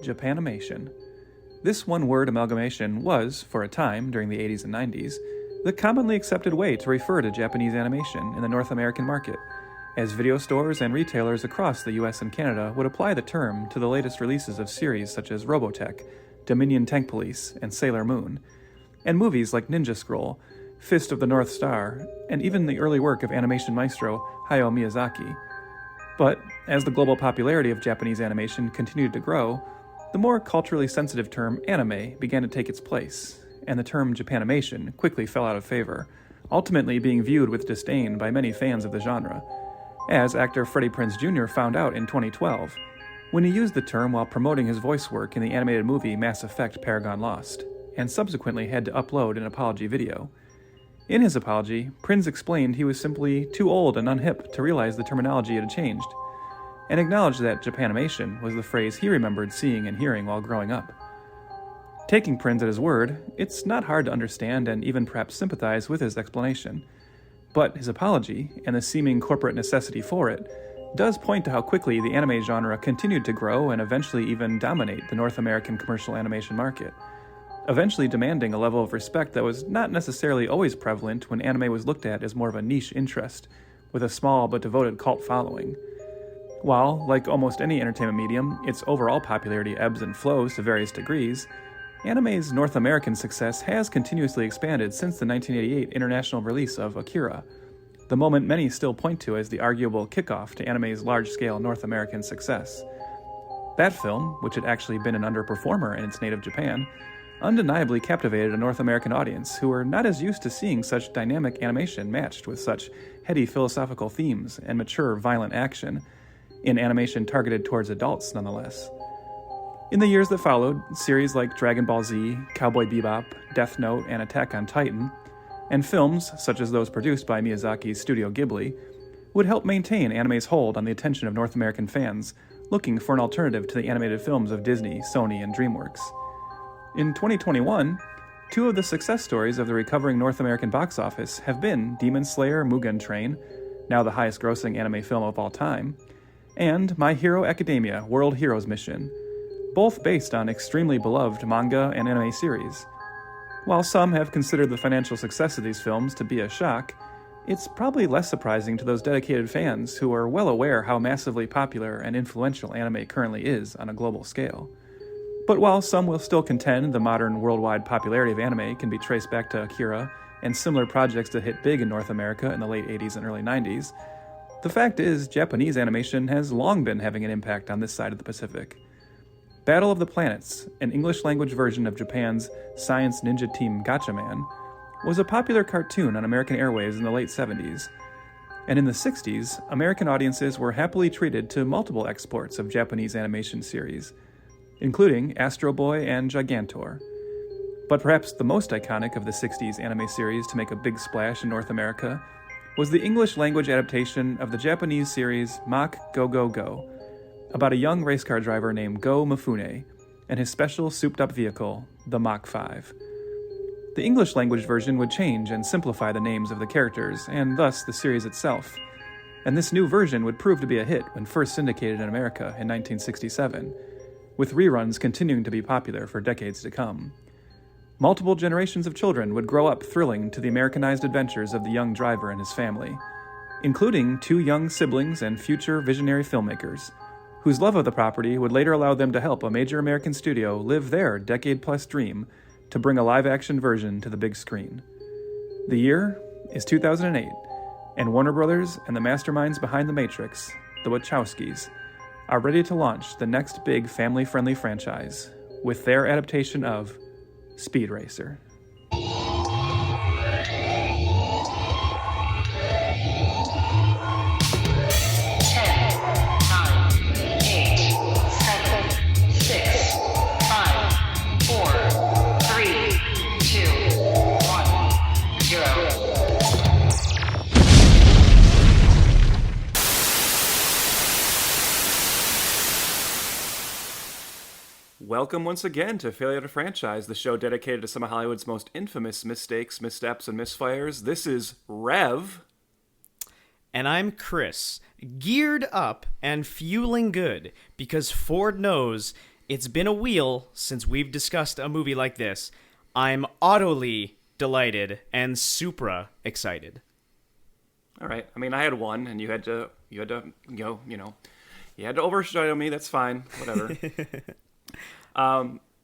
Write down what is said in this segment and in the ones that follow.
Japanimation. This one-word amalgamation was, for a time during the 80s and 90s, the commonly accepted way to refer to Japanese animation in the North American market, as video stores and retailers across the US and Canada would apply the term to the latest releases of series such as Robotech, Dominion Tank Police, and Sailor Moon, and movies like Ninja Scroll, Fist of the North Star, and even the early work of animation maestro Hayao Miyazaki. But as the global popularity of Japanese animation continued to grow, the more culturally sensitive term anime began to take its place, and the term Japanimation quickly fell out of favor, ultimately being viewed with disdain by many fans of the genre, as actor Freddie Prinze Jr. found out in 2012, when he used the term while promoting his voice work in the animated movie Mass Effect Paragon Lost, and subsequently had to upload an apology video. In his apology, Prinze explained he was simply too old and unhip to realize the terminology had changed, and acknowledged that Japanimation was the phrase he remembered seeing and hearing while growing up. Taking Prinze at his word, it's not hard to understand and even perhaps sympathize with his explanation. But his apology, and the seeming corporate necessity for it, does point to how quickly the anime genre continued to grow and eventually even dominate the North American commercial animation market, eventually demanding a level of respect that was not necessarily always prevalent when anime was looked at as more of a niche interest, with a small but devoted cult following. While, like almost any entertainment medium, its overall popularity ebbs and flows to various degrees, anime's North American success has continuously expanded since the 1988 international release of Akira, the moment many still point to as the arguable kickoff to anime's large-scale North American success. That film, which had actually been an underperformer in its native Japan, undeniably captivated a North American audience who were not as used to seeing such dynamic animation matched with such heady philosophical themes and mature, violent action, in animation targeted towards adults nonetheless. In the years that followed, series like Dragon Ball Z, Cowboy Bebop, Death Note, and Attack on Titan, and films such as those produced by Miyazaki's Studio Ghibli, would help maintain anime's hold on the attention of North American fans looking for an alternative to the animated films of Disney, Sony, and DreamWorks. In 2021, two of the success stories of the recovering North American box office have been Demon Slayer Mugen Train, now the highest-grossing anime film of all time, and My Hero Academia World Heroes Mission, both based on extremely beloved manga and anime series. While some have considered the financial success of these films to be a shock, it's probably less surprising to those dedicated fans who are well aware how massively popular and influential anime currently is on a global scale. But while some will still contend the modern worldwide popularity of anime can be traced back to Akira and similar projects that hit big in North America in the late 80s and early 90s, the fact is Japanese animation has long been having an impact on this side of the Pacific. Battle of the Planets, an English-language version of Japan's Science Ninja Team Gatchaman, was a popular cartoon on American airwaves in the late 70s, and in the 60s, American audiences were happily treated to multiple exports of Japanese animation series, including Astro Boy and Gigantor. But perhaps the most iconic of the 60s anime series to make a big splash in North America was the English-language adaptation of the Japanese series Mach Go Go Go, about a young race car driver named Go Mifune and his special souped-up vehicle, the Mach 5. The English-language version would change and simplify the names of the characters, and thus the series itself, and this new version would prove to be a hit when first syndicated in America in 1967, with reruns continuing to be popular for decades to come. Multiple generations of children would grow up thrilling to the Americanized adventures of the young driver and his family, including two young siblings and future visionary filmmakers, whose love of the property would later allow them to help a major American studio live their decade-plus dream to bring a live-action version to the big screen. The year is 2008, and Warner Brothers and the masterminds behind The Matrix, the Wachowskis, are ready to launch the next big family-friendly franchise with their adaptation of Speed Racer. 10, 9, 8, 7, 6, 5, 4, 3, 2, 1, 0. Welcome once again to Failure to Franchise, the show dedicated to some of Hollywood's most infamous mistakes, missteps, and misfires. This is Rev. And I'm Chris, geared up and fueling good, because Ford knows It's been a wheel since we've discussed a movie like this. I'm audibly delighted and supra excited. All right. I mean, I had one, and you had to go. You had to overshadow me. That's fine. Whatever.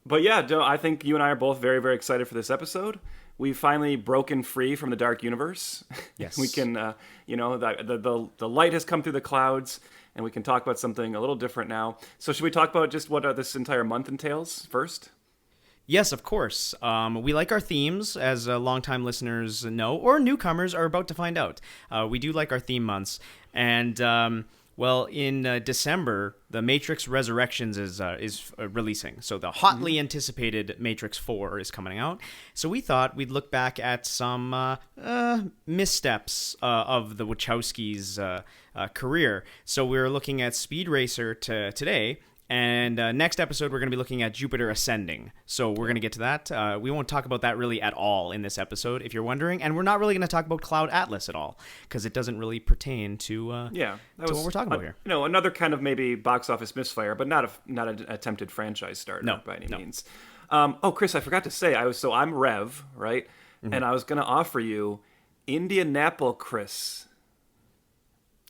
But yeah, Joe, I think you and I are both very, very excited for this episode. We've finally broken free from the dark universe. Yes. We can, the light has come through the clouds, and we can talk about something a little different now. So should we talk about just what this entire month entails first? Yes, of course. We like our themes, as longtime listeners know, or newcomers are about to find out. We do like our theme months. And, well, in December, The Matrix Resurrections is releasing. So the hotly anticipated Matrix 4 is coming out. So we thought we'd look back at some missteps of the Wachowskis' career. So we're looking at Speed Racer today. And next episode, we're going to be looking at Jupiter Ascending. So we're going to get to that. We won't talk about that really at all in this episode, if you're wondering. And we're not really going to talk about Cloud Atlas at all, because it doesn't really pertain to what we're talking about here. Another kind of maybe box office misfire, but not an attempted franchise starter by any means. Chris, I forgot to say, I'm Rev, right? Mm-hmm. And I was going to offer you Indianapolis Chris.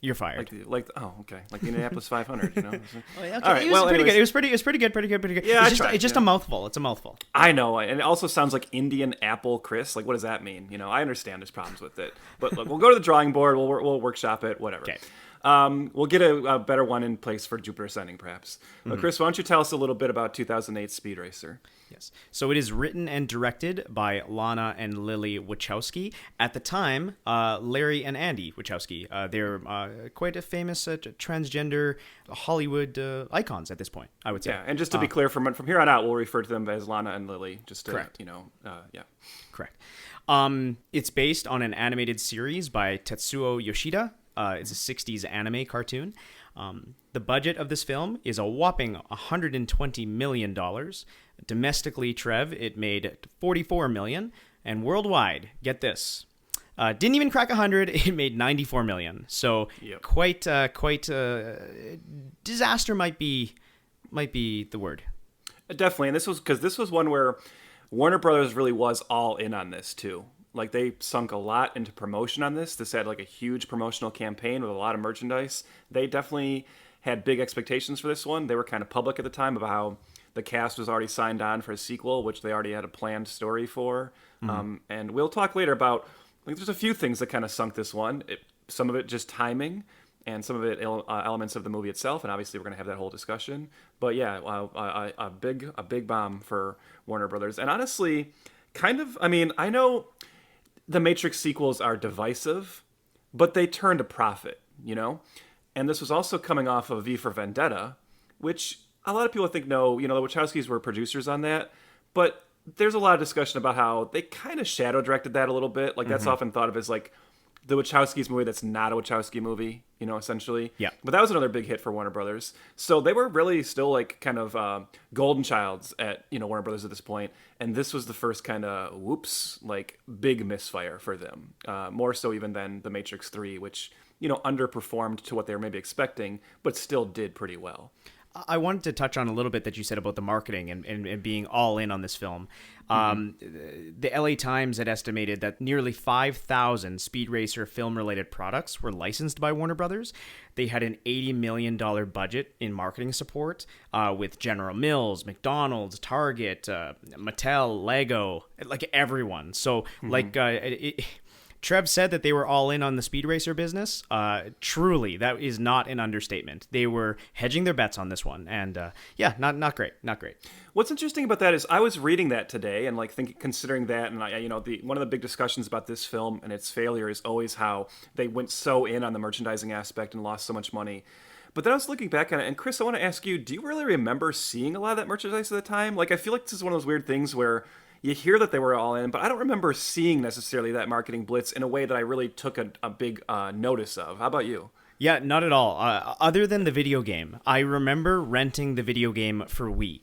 You're fired. Like the Indianapolis 500, Okay. All right. It was pretty good. It was pretty good. Yeah, it's just a mouthful. It's a mouthful. I know, and it also sounds like Indian Apple Chris. Like, what does that mean? I understand there's problems with it, but look, we'll go to the drawing board. We'll workshop it. Whatever. Okay. We'll get a better one in place for Jupiter Ascending, perhaps. But Chris, why don't you tell us a little bit about 2008 Speed Racer? Yes. So it is written and directed by Lana and Lily Wachowski. At the time, Larry and Andy Wachowski. They're quite a famous transgender Hollywood icons at this point, I would say. Yeah, and just to be clear, from here on out, we'll refer to them as Lana and Lily. Just to, correct. Correct. It's based on an animated series by Tetsuo Yoshida. It's a 60s anime cartoon. The budget of this film is a whopping $120 million. Domestically, Trev, it made $44 million. And worldwide, get this, didn't even crack 100. It made $94 million. So quite disaster might be the word. Definitely, and this was one where Warner Brothers really was all in on this too. Like, they sunk a lot into promotion on this. This had like a huge promotional campaign with a lot of merchandise. They definitely had big expectations for this one. They were kind of public at the time about how the cast was already signed on for a sequel, which they already had a planned story for. And we'll talk later about, there's a few things that kind of sunk this one. Some of it just timing, and some of it elements of the movie itself. And obviously, we're going to have that whole discussion. But yeah, a big bomb for Warner Brothers. And honestly, I know the Matrix sequels are divisive, but they turned a profit, And this was also coming off of V for Vendetta, which a lot of people think the Wachowskis were producers on that, but there's a lot of discussion about how they kind of shadow directed that a little bit. Like, that's often thought of as like the Wachowskis movie that's not a Wachowski movie, essentially. Yeah. But that was another big hit for Warner Brothers. So they were really still like kind of golden childs at, Warner Brothers at this point. And this was the first kind of, big misfire for them. More so even than The Matrix 3, which, underperformed to what they were maybe expecting, but still did pretty well. I wanted to touch on a little bit that you said about the marketing and being all in on this film. The LA Times had estimated that nearly 5,000 Speed Racer film-related products were licensed by Warner Brothers. They had an $80 million budget in marketing support with General Mills, McDonald's, Target, Mattel, Lego, like everyone. So Trev said that they were all in on the Speed Racer business. Truly, that is not an understatement. They were hedging their bets on this one, and not great. What's interesting about that is I was reading that today and considering that, and one of the big discussions about this film and its failure is always how they went so in on the merchandising aspect and lost so much money. But then I was looking back on it, and Chris, I want to ask you: do you really remember seeing a lot of that merchandise at the time? Like, I feel like this is one of those weird things where you hear that they were all in, but I don't remember seeing necessarily that marketing blitz in a way that I really took a big notice of. How about you? Yeah, not at all. Other than the video game, I remember renting the video game for Wii,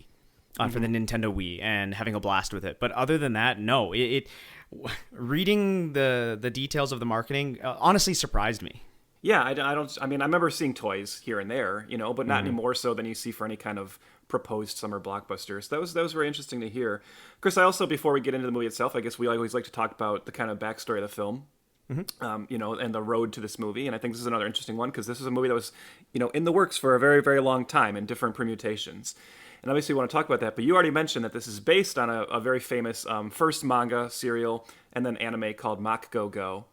for the Nintendo Wii, and having a blast with it. But other than that, no. Reading the details of the marketing honestly surprised me. Yeah, I remember seeing toys here and there, but not any more so than you see for any kind of proposed summer blockbusters. That was very interesting to hear. Chris, I also, before we get into the movie itself, I guess we always like to talk about the kind of backstory of the film. And the road to this movie. And I think this is another interesting one because this is a movie that was, in the works for a very, very long time in different permutations. And obviously we want to talk about that, but you already mentioned that this is based on a very famous first manga serial and then anime called Mach Go Go.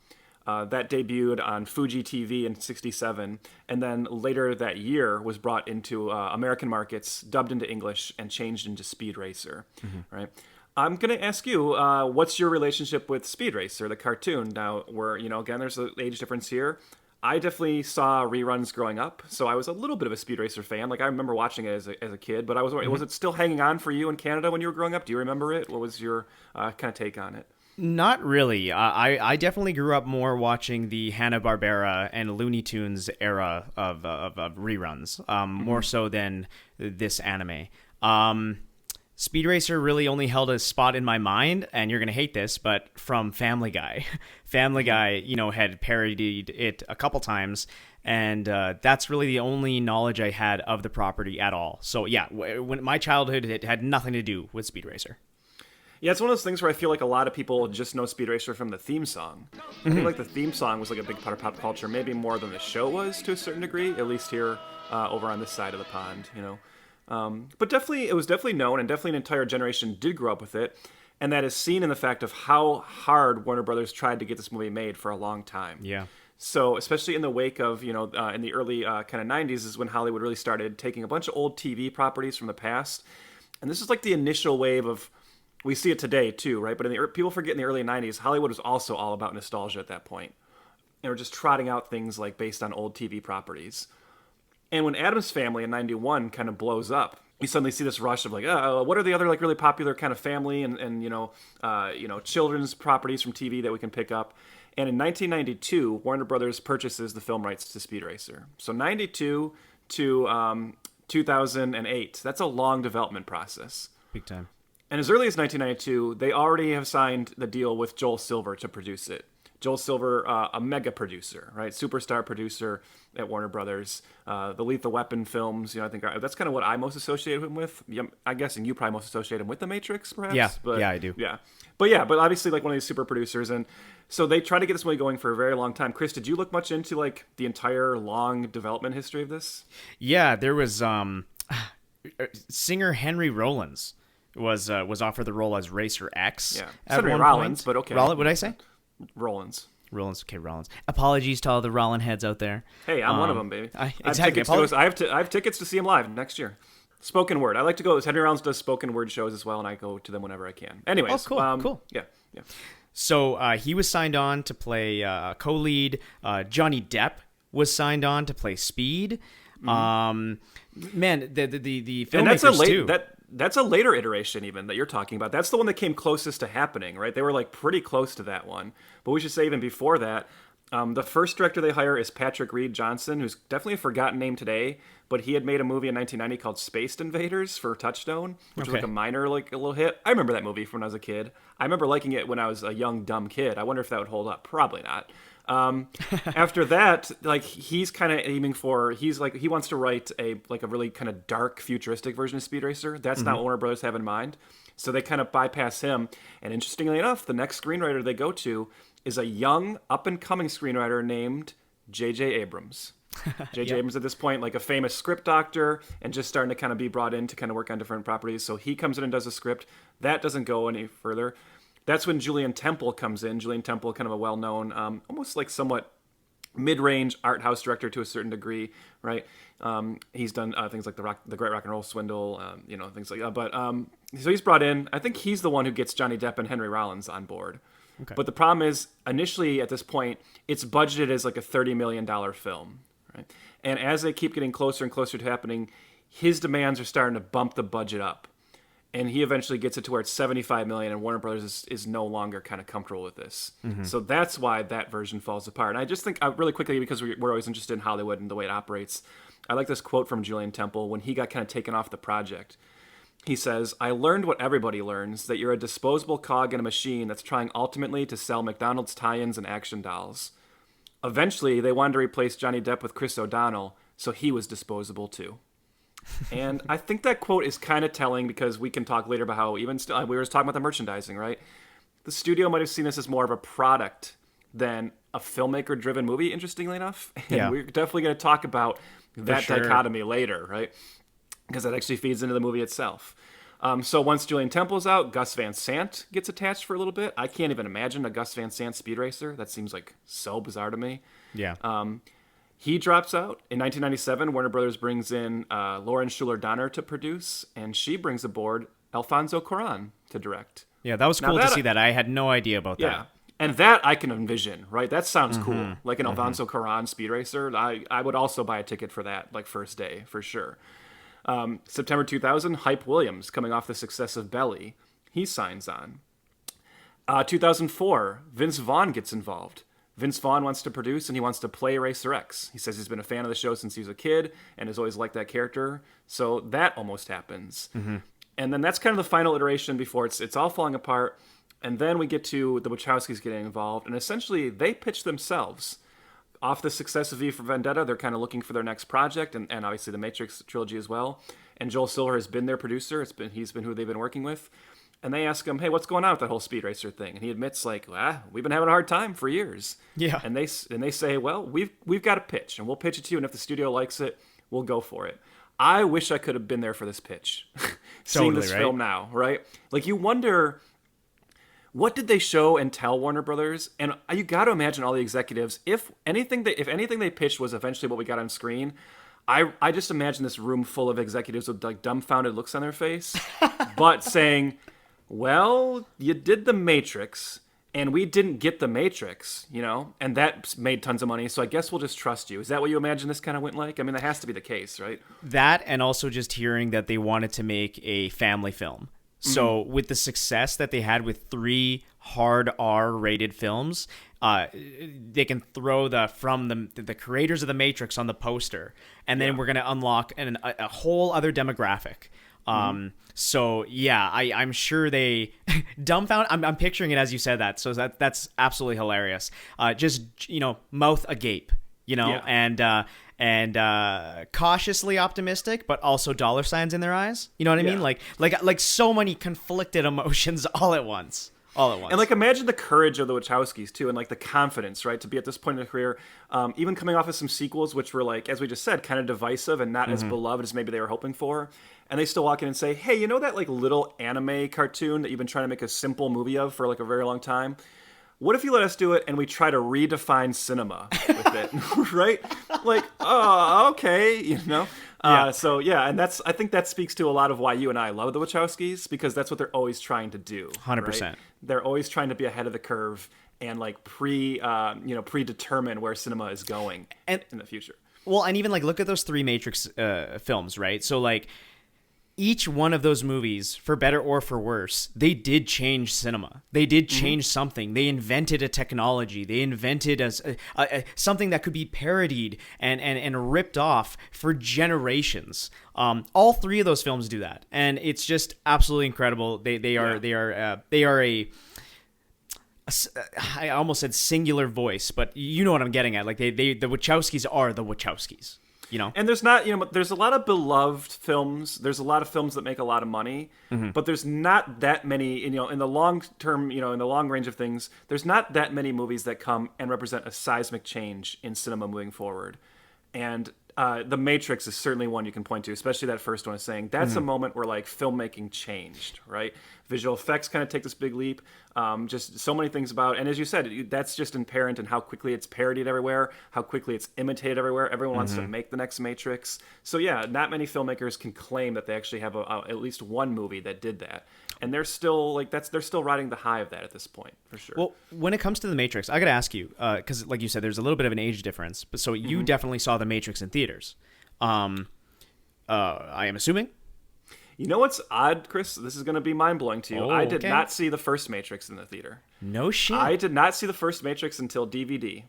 That debuted on Fuji TV in '67, and then later that year was brought into American markets, dubbed into English, and changed into Speed Racer, right? I'm going to ask you, what's your relationship with Speed Racer, the cartoon? Now, again, there's an age difference here. I definitely saw reruns growing up, so I was a little bit of a Speed Racer fan. Like, I remember watching it as a kid, but was it still hanging on for you in Canada when you were growing up? Do you remember it? What was your kind of take on it? Not really. I definitely grew up more watching the Hanna-Barbera and Looney Tunes era of reruns, more so than this anime. Speed Racer really only held a spot in my mind, and you're going to hate this, but from Family Guy. Family Guy, had parodied it a couple times, and that's really the only knowledge I had of the property at all. So yeah, when my childhood, it had nothing to do with Speed Racer. Yeah, it's one of those things where I feel like a lot of people just know Speed Racer from the theme song. I think like the theme song was like a big part of pop culture, maybe more than the show was to a certain degree, at least here over on this side of the pond, But it was definitely known, and definitely an entire generation did grow up with it, and that is seen in the fact of how hard Warner Brothers tried to get this movie made for a long time. Yeah. So, especially in the wake of, in the early kind of 90s is when Hollywood really started taking a bunch of old TV properties from the past, and this is like the initial wave of, we see it today too, right? But people forget in the early 90s, Hollywood was also all about nostalgia at that point. And we're just trotting out things like based on old TV properties. And when Addams Family in 91 kind of blows up, you suddenly see this rush of like, what are the other like really popular kind of family and children's properties from TV that we can pick up? And in 1992, Warner Brothers purchases the film rights to Speed Racer. So 92 to 2008, that's a long development process. Big time. And as early as 1992, they already have signed the deal with Joel Silver to produce it. Joel Silver, a mega producer, right? Superstar producer at Warner Brothers. The Lethal Weapon films, I think that's kind of what I most associate him with. I'm guessing you probably most associate him with The Matrix, perhaps? Yeah, but, yeah, I do. Yeah. But obviously like one of these super producers. And so they tried to get this movie going for a very long time. Chris, did you look much into like the entire long development history of this? Yeah, there was singer Henry Rollins was offered the role as Racer X. Yeah, Henry Rollins, but okay. What did I say? Rollins. Okay, Rollins. Apologies to all the Rollin heads out there. Hey, I'm one of them, baby. I have tickets to see him live next year. Spoken word. I like to go. Henry Rollins does spoken word shows as well, and I go to them whenever I can. Anyways, cool. Yeah. So he was signed on to play co-lead. Johnny Depp was signed on to play Speed. Man, the filmmakers too. That's a later iteration even that you're talking about. That's the one that came closest to happening, right? They were like pretty close to that one. But we should say even before that, the first director they hire is Patrick Reed Johnson, who's definitely a forgotten name today, but he had made a movie in 1990 called Spaced Invaders for Touchstone, which was like a minor, like a little hit. I remember that movie from when I was a kid. I remember liking it when I was a young, dumb kid. I wonder if that would hold up. Probably not. After that, like he's kind of aiming for, he wants to write a really kind of dark futuristic version of Speed Racer. That's not what Warner Brothers have in mind. So they kind of bypass him. And interestingly enough, the next screenwriter they go to is a young up and coming screenwriter named J.J. Abrams. J.J. Abrams at this point, like a famous script doctor and just starting to kind of be brought in to kind of work on different properties. So he comes in and does a script. That doesn't go any further. That's when Julian Temple comes in. Julian Temple, kind of a well-known, almost like somewhat mid-range art house director to a certain degree, right? He's done things like the Great Rock and Roll Swindle, things like that. But so he's brought in. I think he's the one who gets Johnny Depp and Henry Rollins on board. Okay. But the problem is, initially at this point, it's budgeted as like a $30 million film, right? And as they keep getting closer and closer to happening, his demands are starting to bump the budget up. And he eventually gets it to where it's $75 million, and Warner Brothers is no longer kind of comfortable with this. Mm-hmm. So that's why that version falls apart. And I just think, really quickly, because we're always interested in Hollywood and the way it operates, I like this quote from Julian Temple when he got kind of taken off the project. He says, "I learned what everybody learns, that you're a disposable cog in a machine that's trying ultimately to sell McDonald's tie-ins and action dolls. Eventually, they wanted to replace Johnny Depp with Chris O'Donnell, so he was disposable too." And I think that quote is kind of telling because we can talk later about how even still, we were just talking about the merchandising, right? The studio might have seen this as more of a product than a filmmaker-driven movie, interestingly enough. And Yeah. we're definitely going to talk about that sure. dichotomy later, right? Because that actually feeds into the movie itself. So once Julian Temple's out, Gus Van Sant gets attached for a little bit. I can't even imagine a Gus Van Sant speed racer. That seems like so bizarre to me. Yeah. He drops out. In 1997, Warner Brothers brings in Lauren Schuler Donner to produce, and she brings aboard Alfonso Cuarón to direct. Yeah, that was Now cool to see that. I had no idea about Yeah. that. And that I can envision, right? That sounds cool. Like an Alfonso Cuarón speed racer. I would also buy a ticket for that, like first day, for sure. September 2000, Hype Williams, coming off the success of Belly, he signs on. 2004, Vince Vaughn gets involved. Vince Vaughn wants to produce and he wants to play Racer X. He says he's been a fan of the show since he was a kid and has always liked that character. So that almost happens. And then that's kind of the final iteration before it's all falling apart. And then we get to the Wachowskis getting involved. And essentially, they pitch themselves. Off the success of V for Vendetta, they're kind of looking for their next project, and obviously the Matrix trilogy as well. And Joel Silver has been their producer. He's been who they've been working with. And they ask him, hey, what's going on with that whole Speed Racer thing? And he admits, like, we've been having a hard time for years. Yeah. And they say, well, we've got a pitch, and we'll pitch it to you, and if the studio likes it, we'll go for it. I wish I could have been there for this pitch. Seeing Totally, this right? film now, right? Like, you wonder, what did they show and tell Warner Brothers? And you got to imagine all the executives, if anything they pitched was eventually what we got on screen, I just imagine this room full of executives with like dumbfounded looks on their face, but saying, well, you did The Matrix, and we didn't get The Matrix, and that made tons of money, so I guess we'll just trust you. Is that what you imagine this kind of went like? I mean, that has to be the case, right? That, and also just hearing that they wanted to make a family film. So with the success that they had with 3 hard R-rated films, they can throw the creators of The Matrix on the poster, and then we're going to unlock a whole other demographic. So yeah, I'm sure they dumbfounded. I'm picturing it as you said that. So that's absolutely hilarious. Just mouth agape, and cautiously optimistic, but also dollar signs in their eyes. You know what I mean? Like so many conflicted emotions all at once. And like, imagine the courage of the Wachowskis too, and like the confidence, right, to be at this point in their career, even coming off of some sequels which were, like, as we just said, kind of divisive and not as beloved as maybe they were hoping for, and they still walk in and say, hey, that like little anime cartoon that you've been trying to make a simple movie of for like a very long time? What if you let us do it and we try to redefine cinema with it, right? Like, oh, okay, Yeah. So yeah, and I think that speaks to a lot of why you and I love the Wachowskis, because that's what they're always trying to do. 100%. Right? They're always trying to be ahead of the curve and like predetermine where cinema is going in the future. Well, and even like look at those 3 Matrix films, right? So like each one of those movies, for better or for worse, they did change cinema. They did change something. They invented a technology. They invented something that could be parodied and ripped off for generations. All 3 of those films do that, and it's just absolutely incredible. They are a I almost said singular voice, but you know what I'm getting at. Like the Wachowskis are the Wachowskis. And there's not, there's a lot of beloved films. There's a lot of films that make a lot of money, but there's not that many, in the long term, in the long range of things, there's not that many movies that come and represent a seismic change in cinema moving forward. And The Matrix is certainly one you can point to, especially that first one is saying that's a moment where like filmmaking changed, right? Visual effects kind of take this big leap. Just so many things about, and as you said, that's just inherent in how quickly it's parodied everywhere, how quickly it's imitated everywhere. Everyone wants to make the next Matrix. So yeah, not many filmmakers can claim that they actually have at least one movie that did that. And they're still they're still riding the high of that at this point, for sure. Well, when it comes to The Matrix, I got to ask you, because like you said, there's a little bit of an age difference. But so you definitely saw The Matrix in theaters. I am assuming. You know what's odd, Chris? This is going to be mind-blowing to you. Oh, I did okay. not see the first Matrix in the theater. No shit. I did not see the first Matrix until DVD.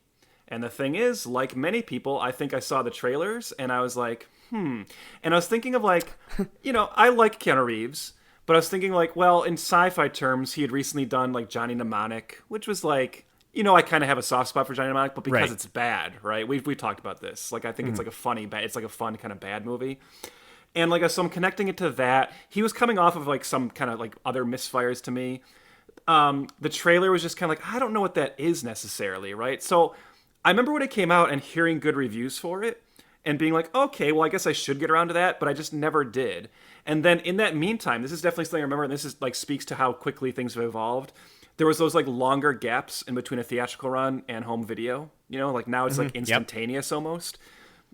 And the thing is, like many people, I think I saw the trailers, and I was like, And I was thinking of like, I like Keanu Reeves, but I was thinking like, well, in sci-fi terms, he had recently done like Johnny Mnemonic, which was like, I kind of have a soft spot for Johnny Mnemonic, but because it's bad, right? We've talked about this. Like, I think it's like a fun kind of bad movie. And like so I'm connecting it to that. He was coming off of like some kind of like other misfires to me. The trailer was just kind of like, I don't know what that is necessarily, right? So I remember when it came out and hearing good reviews for it and being like, okay, well, I guess I should get around to that, but I just never did. And then in that meantime, this is definitely something I remember, and this is like speaks to how quickly things have evolved. There was those like longer gaps in between a theatrical run and home video, like now it's like instantaneous almost.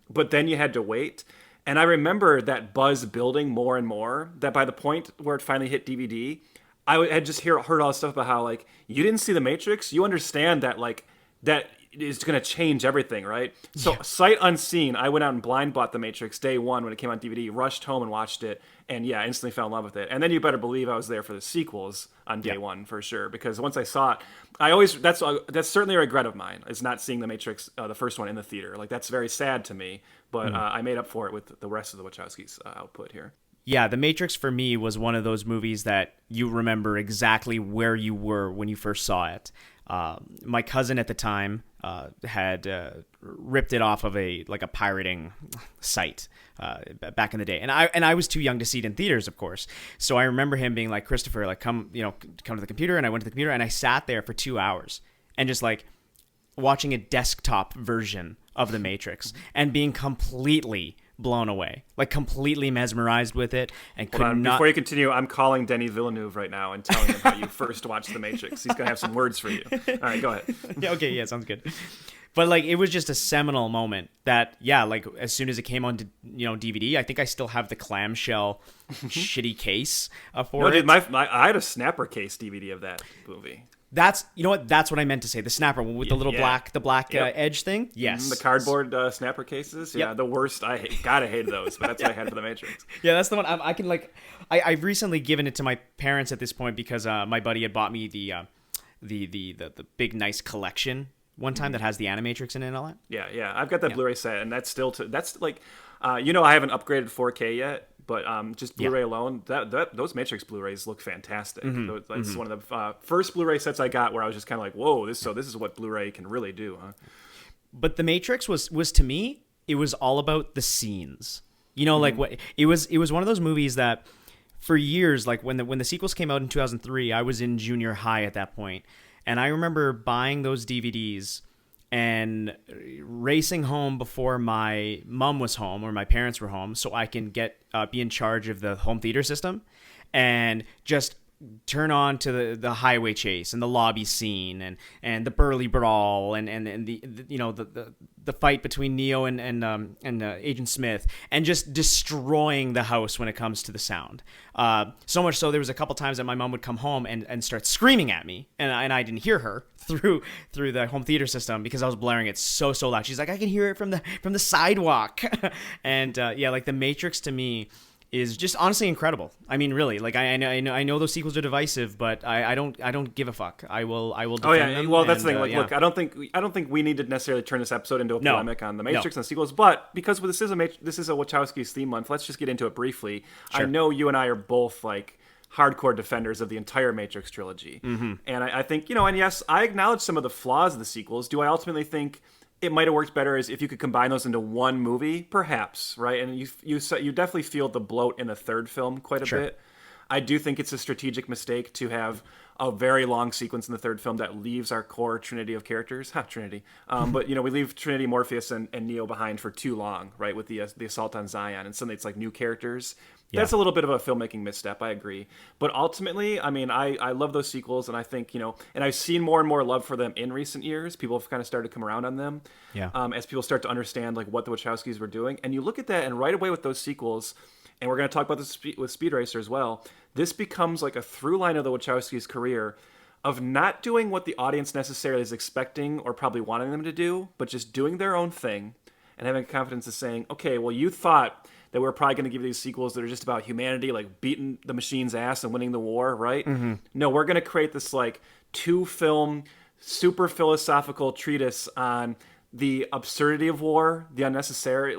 But then you had to wait. And I remember that buzz building more and more, that by the point where it finally hit DVD, I had just heard all this stuff about how like you didn't see The Matrix, you understand that like that is going to change everything, right? So sight unseen, I went out and blind bought The Matrix day one when it came on DVD, rushed home and watched it, and instantly fell in love with it. And then you better believe I was there for the sequels on day one for sure, because once I saw it, that's certainly a regret of mine, is not seeing The Matrix, the first one, in the theater. Like that's very sad to me, but I made up for it with the rest of the Wachowski's output here. Yeah, The Matrix for me was one of those movies that you remember exactly where you were when you first saw it. My cousin at the time had ripped it off of a pirating site back in the day, and I was too young to see it in theaters, of course. So I remember him being like, "Christopher, like come to the computer," and I went to the computer and I sat there for 2 hours and just like watching a desktop version of The Matrix and being completely blown away, like completely mesmerized with it, and could not. Before you continue, I'm calling Denis Villeneuve right now and telling him how you first watched The Matrix. He's gonna have some words for you. All right, go ahead. Yeah, sounds good. But like, it was just a seminal moment that, like as soon as it came on to DVD, I think I still have the clamshell shitty case for it. Dude, I had a snapper case DVD of that movie. That's what I meant to say. The snapper with the little black edge thing. Yes, the cardboard snapper cases. Yeah, the worst. I hate those, but that's what I had for The Matrix. Yeah, that's the one. I can like. I've recently given it to my parents at this point because my buddy had bought me the big nice collection one time that has the Animatrix in it and all that. Yeah. I've got that Blu-ray set, and that's like, I haven't upgraded 4K yet. But just Blu-ray alone, those Matrix Blu-rays look fantastic. That's one of the first Blu-ray sets I got where I was just kind of like, whoa, this is what Blu-ray can really do, huh? But The Matrix was to me, it was all about the scenes. Like what it was one of those movies that for years, like when the sequels came out in 2003, I was in junior high at that point, and I remember buying those DVDs and racing home before my mom was home or my parents were home so I can be in charge of the home theater system and just turn on to the highway chase and the lobby scene and the Burly Brawl and the fight between Neo and Agent Smith, and just destroying the house when it comes to the sound. So much so there was a couple times that my mom would come home and start screaming at me, and I didn't hear her through the home theater system because I was blaring it so loud. She's like, I can hear it from the sidewalk. And like The Matrix to me is just honestly incredible. I mean, really, like I know those sequels are divisive, but I don't give a fuck. I will defend them. Well, that's the thing. Like, look, I don't think we need to necessarily turn this episode into a polemic on The Matrix and the sequels, but because this is a Wachowski's theme month, let's just get into it briefly. Sure. I know you and I are both like hardcore defenders of the entire Matrix trilogy, and I think and yes, I acknowledge some of the flaws of the sequels. Do I ultimately think it might have worked better as if you could combine those into one movie, perhaps, right? And you definitely feel the bloat in the third film quite a bit. I do think it's a strategic mistake to have a very long sequence in the third film that leaves our core trinity of characters. Trinity. But, we leave Trinity, Morpheus, and Neo behind for too long, right, with the assault on Zion. And suddenly it's like new characters. Yeah. That's a little bit of a filmmaking misstep, I agree. But ultimately, I mean, I love those sequels, and I think, and I've seen more and more love for them in recent years. People have kind of started to come around on them as people start to understand like what the Wachowskis were doing. And you look at that, and right away with those sequels, and we're going to talk about this with Speed Racer as well, this becomes like a through line of the Wachowskis' career of not doing what the audience necessarily is expecting or probably wanting them to do, but just doing their own thing and having confidence of saying, okay, well, you thought that we're probably going to give these sequels that are just about humanity, like beating the machine's ass and winning the war, right? Mm-hmm. No, we're going to create this like 2-film, super philosophical treatise on the absurdity of war, the unnecessary,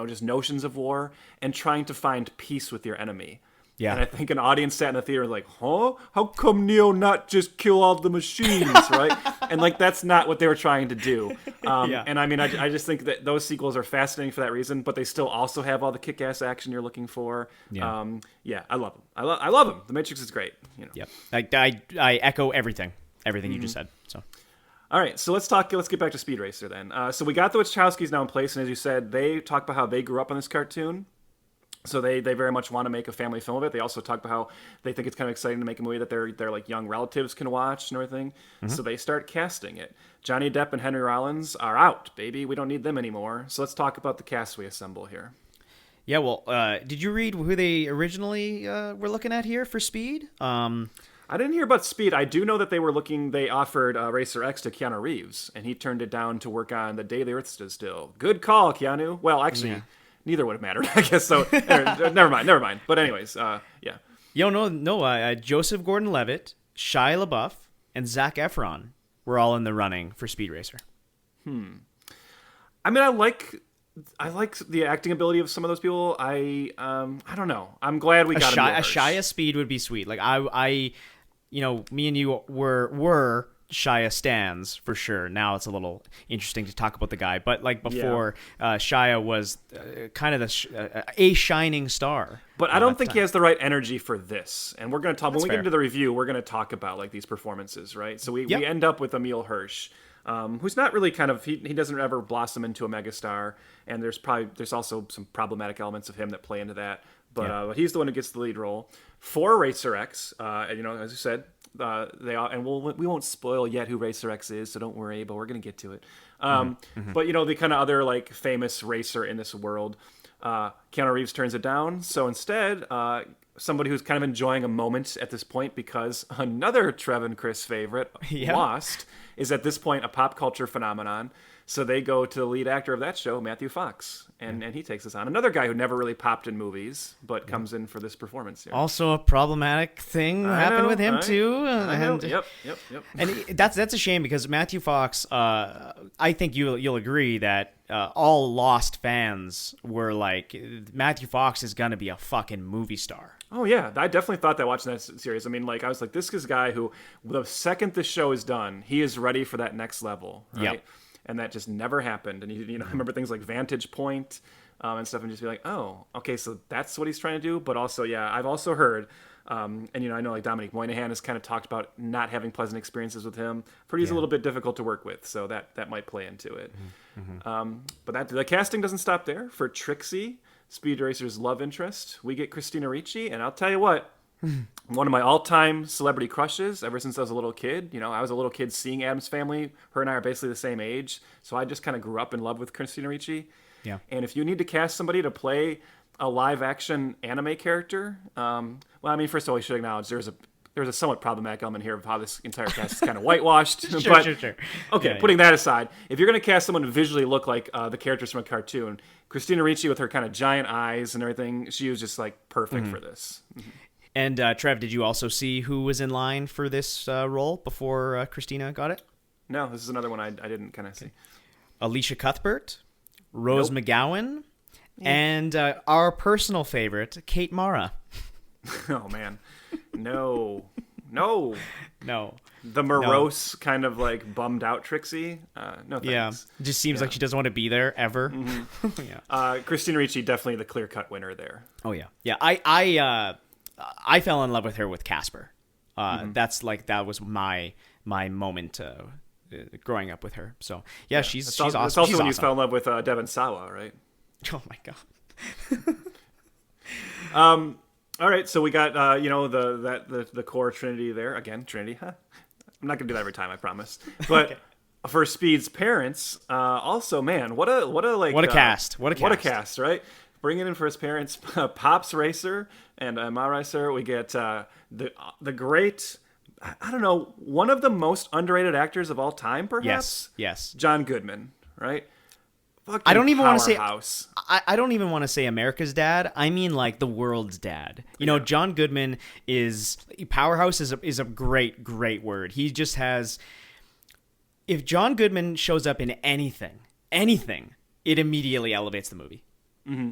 just notions of war, and trying to find peace with your enemy. Yeah. And I think an audience sat in the theater like, huh? How come Neo not just kill all the machines, right? And like, that's not what they were trying to do. Yeah. And I mean, I just think that those sequels are fascinating for that reason, but they still also have all the kick-ass action you're looking for. Yeah. I love them. I love them. The Matrix is great. You know. Yep. I echo everything you just said. So. All right, so let's get back to Speed Racer then. So we got the Wachowskis now in place, and as you said, they talk about how they grew up on this cartoon. So they very much want to make a family film of it. They also talk about how they think it's kind of exciting to make a movie that their like young relatives can watch and everything. So they start casting it. Johnny Depp and Henry Rollins are out, baby. We don't need them anymore. So let's talk about the cast we assemble here. Yeah, well, did you read who they originally were looking at here for Speed? I didn't hear about Speed. I do know that they offered Racer X to Keanu Reeves, and he turned it down to work on The Day the Earth Stood Still. Good call, Keanu. Well, actually, neither would have mattered, I guess. So, never mind. But anyways, yeah. Joseph Gordon-Levitt, Shia LaBeouf, and Zac Efron were all in the running for Speed Racer. I mean, I like the acting ability of some of those people. I don't know. I'm glad we got a Shia Speed would be sweet. Like I me and you were Shia stans for sure. Now it's a little interesting to talk about the guy, but like before, Shia was kind of a shining star. But I don't think he has the right energy for this. And we're going to talk when we get into the review. We're going to talk about like these performances, right? So we end up with Emil Hirsch. Who's not really he doesn't ever blossom into a megastar, and there's also some problematic elements of him that play into that. But he's the one who gets the lead role for Racer X. As you said, we won't spoil yet who Racer X is, so don't worry. But we're gonna get to it. But the kind of other like famous racer in this world, Keanu Reeves turns it down. So instead, somebody who's kind of enjoying a moment at this point because another Trev and Chris favorite, Lost, is at this point a pop culture phenomenon. So they go to the lead actor of that show, Matthew Fox, and he takes us on. Another guy who never really popped in movies, but comes in for this performance here. Also a problematic thing happened with him too. Yep. And that's a shame because Matthew Fox, I think you'll agree that all Lost fans were like, Matthew Fox is gonna be a fucking movie star. Oh yeah, I definitely thought that watching that series. I mean, like I was like, this is a guy who, the second the show is done, he is ready for that next level, right? Yep. And that just never happened. And I remember things like Vantage Point and stuff, and just be like, oh, okay, so that's what he's trying to do. But also, I've also heard, and I know like Dominique Moynihan has kind of talked about not having pleasant experiences with him. He's a little bit difficult to work with, so that might play into it. But the casting doesn't stop there. For Trixie, Speed Racer's love interest, we get Christina Ricci, and I'll tell you what. One of my all-time celebrity crushes ever since I was a little kid. I was a little kid seeing Addams Family. Her and I are basically the same age. So I just kind of grew up in love with Christina Ricci. Yeah. And if you need to cast somebody to play a live-action anime character, first of all, we should acknowledge there's a somewhat problematic element here of how this entire cast is kind of whitewashed. Sure. Okay, putting that aside, if you're going to cast someone to visually look like the characters from a cartoon, Christina Ricci with her kind of giant eyes and everything, she was just like perfect for this. And Trev, did you also see who was in line for this role before Christina got it? No, this is another one I didn't kind of see. Alicia Cuthbert, Rose McGowan, and our personal favorite, Kate Mara. Oh, man. No. The morose kind of like bummed out Trixie. No thanks. Yeah, it just seems like she doesn't want to be there ever. Christina Ricci, definitely the clear-cut winner there. Oh, yeah. Yeah, I fell in love with her with Casper. That was my moment growing up with her. So she's awesome. It's also she's when awesome. you fell in love with Devon Sawa, right? Oh my god. All right, so we got the core Trinity there again. Trinity, huh? I'm not gonna do that every time, I promise. But okay. For Speed's parents, also, man, what a cast, right? Bringing in for his parents, Pops Racer and Ma Racer. We get the great, I don't know, one of the most underrated actors of all time, perhaps. Yes. John Goodman, right? Fucking I don't even want to say. I don't even want to say America's dad. I mean, like the world's dad. John Goodman is powerhouse. Is a great word. He just has. If John Goodman shows up in anything, it immediately elevates the movie. Mm-hmm.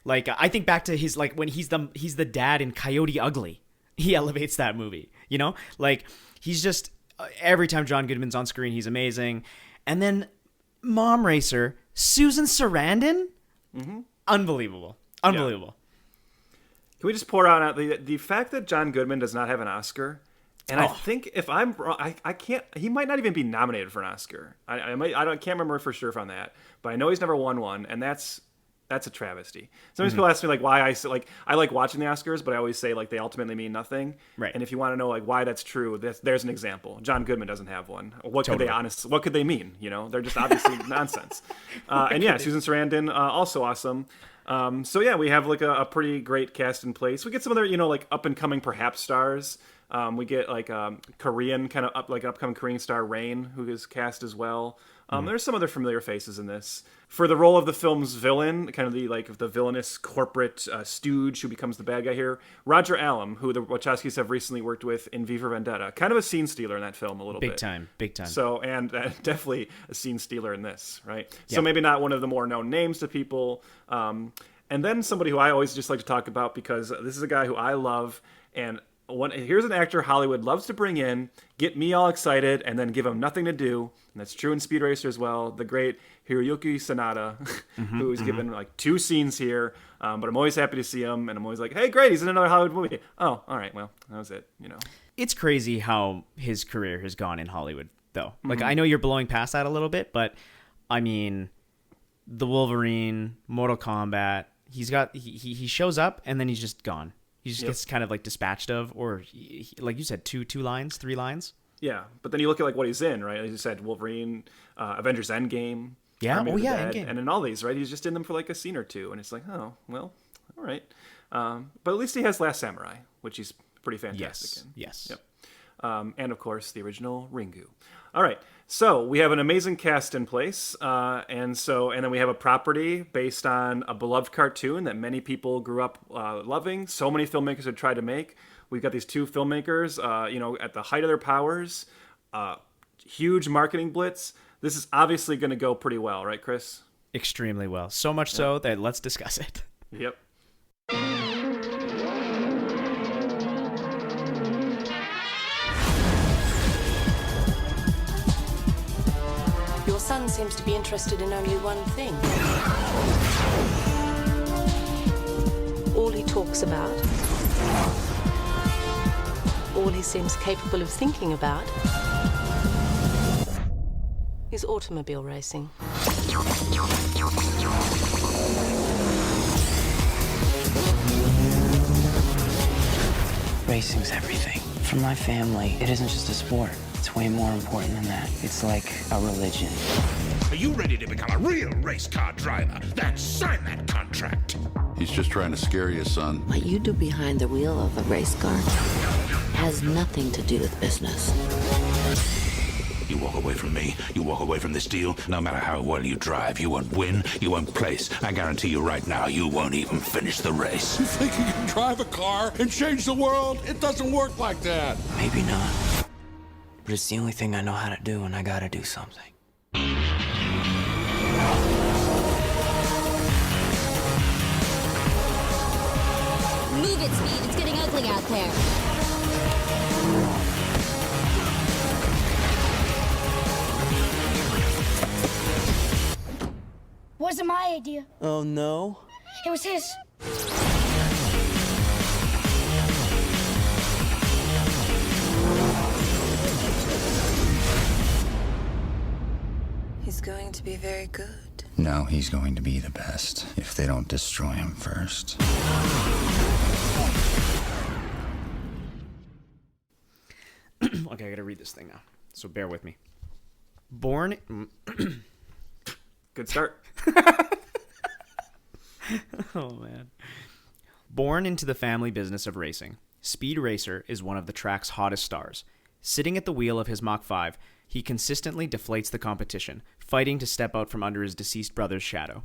Like, I think back to his, like, when he's the dad in Coyote Ugly. He elevates that movie, you know? Like, he's just, every time John Goodman's on screen, he's amazing. And then Mom Racer, Susan Sarandon? Mm-hmm. Unbelievable. Unbelievable. Yeah. Can we just pour out the fact that John Goodman does not have an Oscar? And I think if I'm wrong, I can't. He might not even be nominated for an Oscar. I can't remember for sure on that, but I know he's never won one, and that's a travesty. Sometimes people ask me like why I like watching the Oscars, but I always say like they ultimately mean nothing. Right. And if you want to know like why that's true, there's an example. John Goodman doesn't have one. What could they mean? You know, they're just obviously nonsense. And yeah, Susan Sarandon also awesome. So yeah, we have like a pretty great cast in place. We get some other like up and coming perhaps stars. We get like Korean kind of upcoming Korean star Rain, who is cast as well. There's some other familiar faces in this. For the role of the film's villain, kind of the villainous corporate stooge who becomes the bad guy here, Roger Allam, who the Wachowskis have recently worked with in V for Vendetta, kind of a scene stealer in that film a little bit. Big time. So, and definitely a scene stealer in this, right? Yeah. So maybe not one of the more known names to people. And then somebody who I always just like to talk about because this is a guy who I love, and here's an actor Hollywood loves to bring in, get me all excited, and then give him nothing to do. And that's true in Speed Racer as well. The great Hiroyuki Sanada, who is given like 2 scenes here. But I'm always happy to see him, and I'm always like, hey, great, he's in another Hollywood movie. Oh, all right, well, that was it, you know. It's crazy how his career has gone in Hollywood, though. Like, I know you're blowing past that a little bit, but, I mean, The Wolverine, Mortal Kombat, he shows up, and then he's just gone. He just gets kind of like dispatched of, or like you said, 3 lines. Yeah, but then you look at like what he's in, right? As you said, Wolverine, Avengers Endgame. Yeah, Endgame. And in all these, right? He's just in them for like a scene or two, and it's like, oh, well, all right. But at least he has Last Samurai, which he's pretty fantastic in. Yes. Yep. And of course, the original Ringu. All right, so we have an amazing cast in place, and then we have a property based on a beloved cartoon that many people grew up loving. So many filmmakers have tried to make. We've got these 2 filmmakers, at the height of their powers, huge marketing blitz. This is obviously going to go pretty well, right, Chris? Extremely well. So much so that let's discuss it. Yep. Your son seems to be interested in only one thing. All he talks about, all he seems capable of thinking about, is automobile racing. Racing's everything. For my family, it isn't just a sport. It's way more important than that. It's like a religion. Are you ready to become a real race car driver? Then sign that contract. He's just trying to scare you, son. What you do behind the wheel of a race car has nothing to do with business. You walk away from me, you walk away from this deal, no matter how well you drive, you won't win, you won't place. I guarantee you right now, you won't even finish the race. You think you can drive a car and change the world? It doesn't work like that. Maybe not. But it's the only thing I know how to do, and I gotta do something. Move it, Speed. It's getting ugly out there. Wasn't my idea. Oh, no? It was his. He's going to be very good. No, he's going to be the best if they don't destroy him first. Okay, I gotta read this thing now, so bear with me. Born... Good start. Oh, man. Born into the family business of racing, Speed Racer is one of the track's hottest stars. Sitting at the wheel of his Mach 5, he consistently deflates the competition, fighting to step out from under his deceased brother's shadow.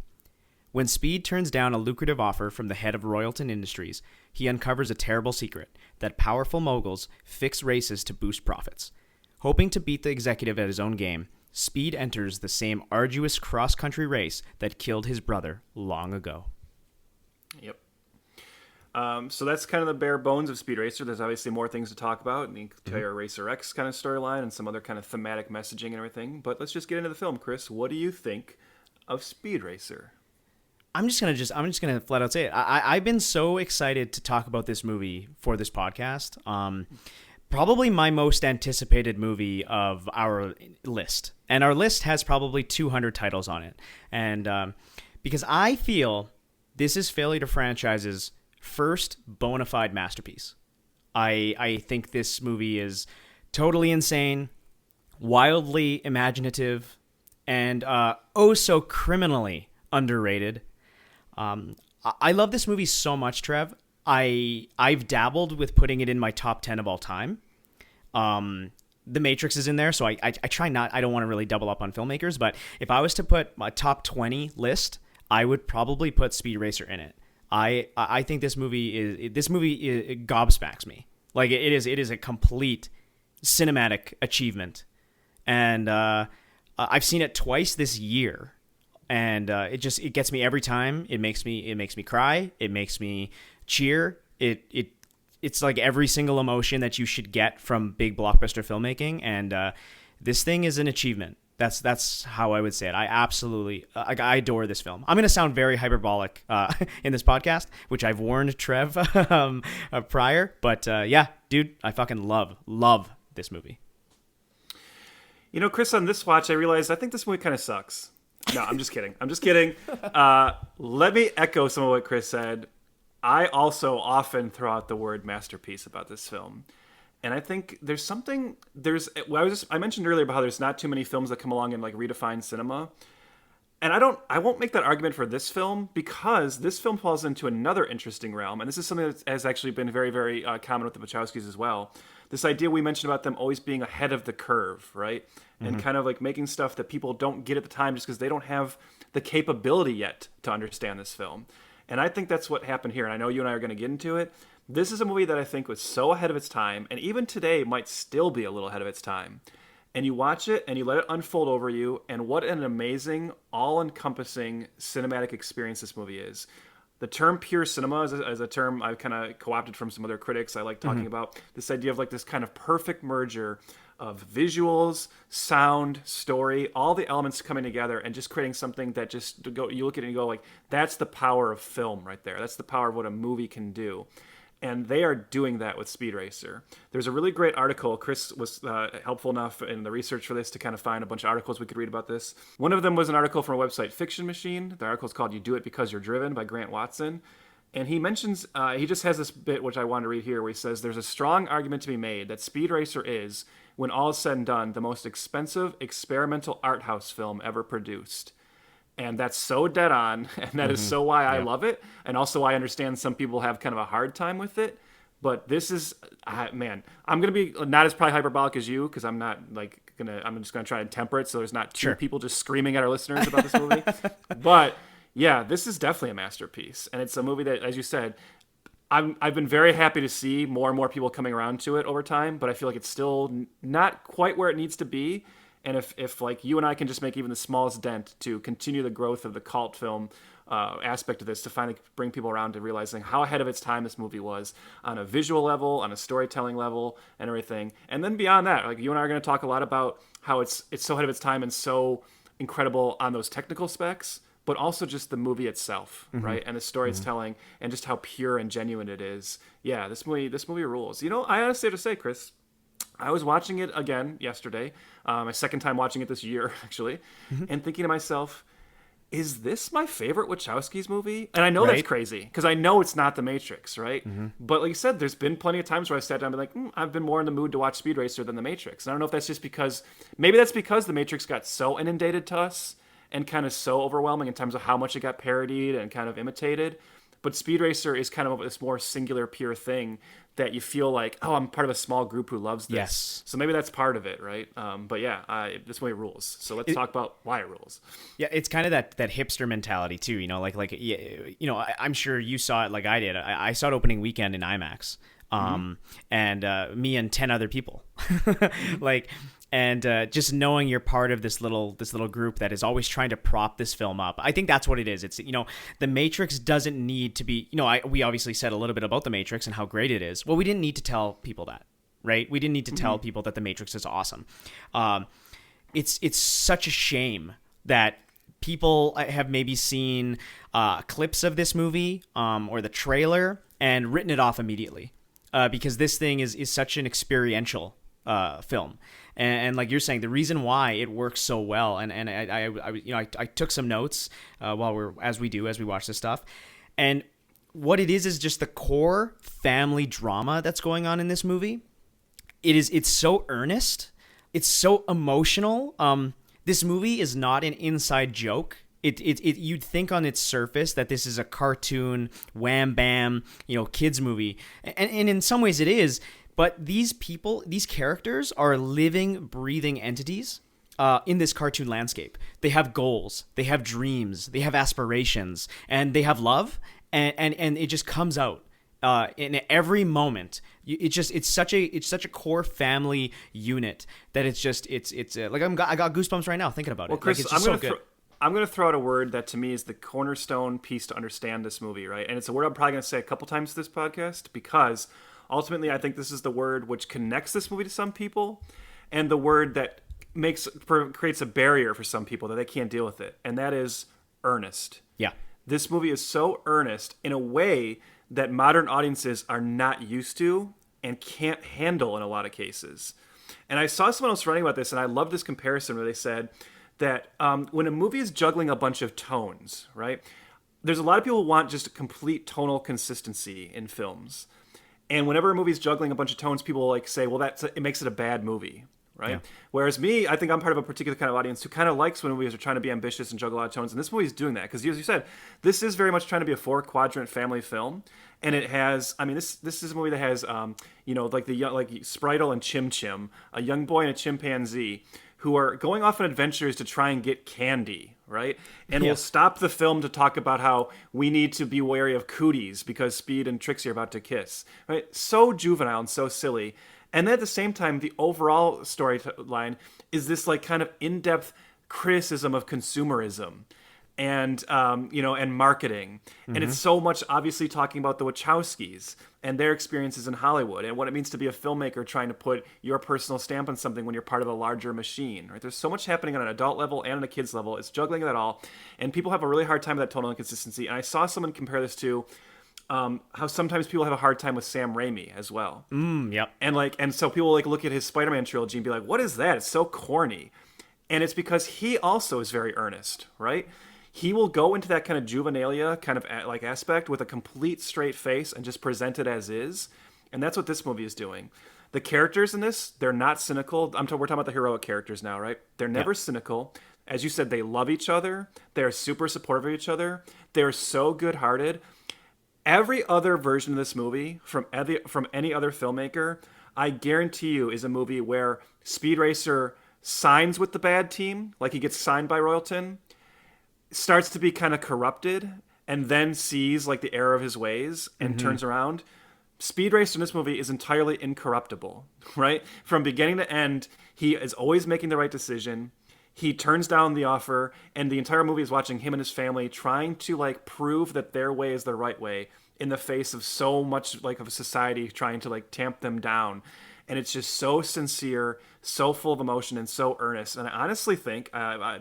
When Speed turns down a lucrative offer from the head of Royalton Industries, he uncovers a terrible secret, that powerful moguls fix races to boost profits. Hoping to beat the executive at his own game, Speed enters the same arduous cross-country race that killed his brother long ago. Yep. So that's kind of the bare bones of Speed Racer. There's obviously more things to talk about, and the entire Racer X kind of storyline and some other kind of thematic messaging and everything. But let's just get into the film, Chris. What do you think of Speed Racer? I'm just gonna flat out say it. I've been so excited to talk about this movie for this podcast. Probably my most anticipated movie of our list, and our list has probably 200 titles on it. And because I feel this is Failure to Franchise's first bona fide masterpiece. I think this movie is totally insane, wildly imaginative, and oh so criminally underrated. I love this movie so much, Trev. I've dabbled with putting it in my top 10 of all time. The Matrix is in there, so I try not. I don't want to really double up on filmmakers, but if I was to put my top 20 list, I would probably put Speed Racer in it. I think this movie it gobsmacks me. Like it is a complete cinematic achievement, and I've seen it twice this year. And it gets me every time. It makes me cry. It makes me cheer. It's like every single emotion that you should get from big blockbuster filmmaking. And this thing is an achievement. That's how I would say it. I absolutely I adore this film. I'm gonna sound very hyperbolic in this podcast, which I've warned Trev prior. But yeah, dude, I fucking love this movie. You know, Chris, on this watch, I realized I think this movie kind of sucks. No, I'm just kidding. Let me echo some of what Chris said. I also often throw out the word masterpiece about this film. And I think I mentioned earlier about how there's not too many films that come along and like redefine cinema. And I won't make that argument for this film, because this film falls into another interesting realm. And this is something that has actually been very, very common with the Wachowskis as well. This idea we mentioned about them always being ahead of the curve, right? And kind of like making stuff that people don't get at the time just because they don't have the capability yet to understand this film. And I think that's what happened here. And I know you and I are going to get into it. This is a movie that I think was so ahead of its time, and even today might still be a little ahead of its time. And you watch it and you let it unfold over you, and what an amazing, all-encompassing cinematic experience this movie is. The term pure cinema is a term I've kind of co-opted from some other critics I like talking about. This idea of like this kind of perfect merger of visuals, sound, story, all the elements coming together and just creating something that you look at it and you go like, that's the power of film right there. That's the power of what a movie can do. And they are doing that with Speed Racer. There's a really great article. Chris was helpful enough in the research for this to kind of find a bunch of articles we could read about this. One of them was an article from a website, Fiction Machine. The article is called You Do It Because You're Driven by Grant Watson. And he mentions, he just has this bit which I want to read here, where he says, there's a strong argument to be made that Speed Racer is, when all is said and done, the most expensive experimental art house film ever produced. And that's so dead on, and that is so why I love it, and also why I understand some people have kind of a hard time with it. But this is, man, I'm going to be not as probably hyperbolic as you, because I'm not like I'm just going to try and temper it so there's not two people just screaming at our listeners about this movie. But yeah, this is definitely a masterpiece, and it's a movie that, as you said, I've been very happy to see more and more people coming around to it over time, but I feel like it's still not quite where it needs to be. And if like you and I can just make even the smallest dent to continue the growth of the cult film aspect of this, to finally bring people around to realizing how ahead of its time this movie was on a visual level, on a storytelling level, and everything. And then beyond that, like you and I are going to talk a lot about how it's so ahead of its time and so incredible on those technical specs, but also just the movie itself, right? And the story it's telling, and just how pure and genuine it is. Yeah, this movie rules. You know, I honestly have to say, Chris, I was watching it again yesterday, my second time watching it this year, actually, and thinking to myself, is this my favorite Wachowski's movie? And I know that's crazy, because I know it's not The Matrix, right? But like you said, there's been plenty of times where I sat down and been like, I've been more in the mood to watch Speed Racer than The Matrix. And I don't know if that's just because, maybe that's because The Matrix got so inundated to us and kind of so overwhelming in terms of how much it got parodied and kind of imitated. But Speed Racer is kind of this more singular, pure thing that you feel like, oh, I'm part of a small group who loves this. Yes. So maybe that's part of it, right? But yeah, this movie rules. So let's talk about why it rules. Yeah, it's kind of that hipster mentality too. You know, like you know, I'm sure you saw it like I did. I saw it opening weekend in IMAX. And me and 10 other people. like, and just knowing you're part of this little group that is always trying to prop this film up. I think that's what it is. It's, The Matrix doesn't need to be, we obviously said a little bit about The Matrix and how great it is. Well, we didn't need to tell people that, right? We didn't need to tell people that The Matrix is awesome. It's such a shame that people have maybe seen clips of this movie or the trailer and written it off immediately, because this thing is such an experiential film. And like you're saying, the reason why it works so well, and I took some notes as we watch this stuff, and what it is just the core family drama that's going on in this movie. It's so earnest, it's so emotional. This movie is not an inside joke. You'd think on its surface that this is a cartoon wham bam, kids movie, and in some ways it is. But these characters are living, breathing entities in this cartoon landscape. They have goals, they have dreams, they have aspirations, and they have love, and it just comes out in every moment. It's such a core family unit that it's like I got goosebumps right now thinking about it. Well, Chris, like, it's just I'm going to throw out a word that to me is the cornerstone piece to understand this movie, right? And it's a word I'm probably going to say a couple times this podcast, because ultimately I think this is the word which connects this movie to some people, and the word that creates a barrier for some people that they can't deal with it, and that is earnest. Yeah. This movie is so earnest in a way that modern audiences are not used to and can't handle in a lot of cases. And I saw someone else writing about this, and I love this comparison where they said that when a movie is juggling a bunch of tones, right, there's a lot of people who want just a complete tonal consistency in films. And whenever a movie's juggling a bunch of tones, people like say, well, it makes it a bad movie, right? Yeah. Whereas me, I think I'm part of a particular kind of audience who kind of likes when movies are trying to be ambitious and juggle a lot of tones. And this movie's doing that because, as you said, this is very much trying to be a 4-quadrant family film. And it has, this is a movie that has, like Spritle and Chim Chim, a young boy and a chimpanzee, who are going off on adventures to try and get candy, right? And we'll stop the film to talk about how we need to be wary of cooties because Speed and Trixie are about to kiss, right? So juvenile and so silly. And then at the same time, the overall storyline is this like kind of in-depth criticism of consumerism and and marketing. Mm-hmm. And it's so much obviously talking about the Wachowskis and their experiences in Hollywood and what it means to be a filmmaker trying to put your personal stamp on something when you're part of a larger machine, right? There's so much happening on an adult level and on a kid's level. It's juggling that all. And people have a really hard time with that tonal inconsistency. And I saw someone compare this to how sometimes people have a hard time with Sam Raimi as well. Yep. And so people like look at his Spider-Man trilogy and be like, what is that? It's so corny. And it's because he also is very earnest, right? He will go into that kind of juvenilia kind of like aspect with a complete straight face and just present it as is. And that's what this movie is doing. The characters in this, they're not cynical. We're talking about the heroic characters now, right? They're never cynical. As you said, they love each other. They're super supportive of each other. They're so good-hearted. Every other version of this movie from any other filmmaker, I guarantee you, is a movie where Speed Racer signs with the bad team, like he gets signed by Royalton, starts to be kind of corrupted, and then sees like the error of his ways and turns around. Speed Racer in this movie is entirely incorruptible, right? From beginning to end, he is always making the right decision. He turns down the offer, and the entire movie is watching him and his family trying to like prove that their way is the right way in the face of so much like of a society trying to like tamp them down. And it's just so sincere, so full of emotion, and so earnest. And I honestly think,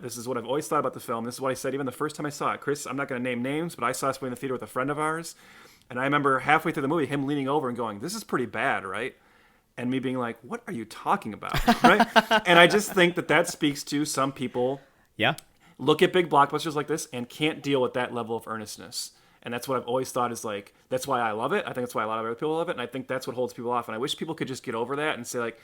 this is what I've always thought about the film. This is what I said even the first time I saw it. Chris, I'm not going to name names, but I saw this movie in the theater with a friend of ours. And I remember halfway through the movie, him leaning over and going, this is pretty bad, right? And me being like, what are you talking about? Right? And I just think that speaks to some people. Yeah. Look at big blockbusters like this and can't deal with that level of earnestness. And that's what I've always thought is like, that's why I love it. I think that's why a lot of other people love it. And I think that's what holds people off. And I wish people could just get over that and say like,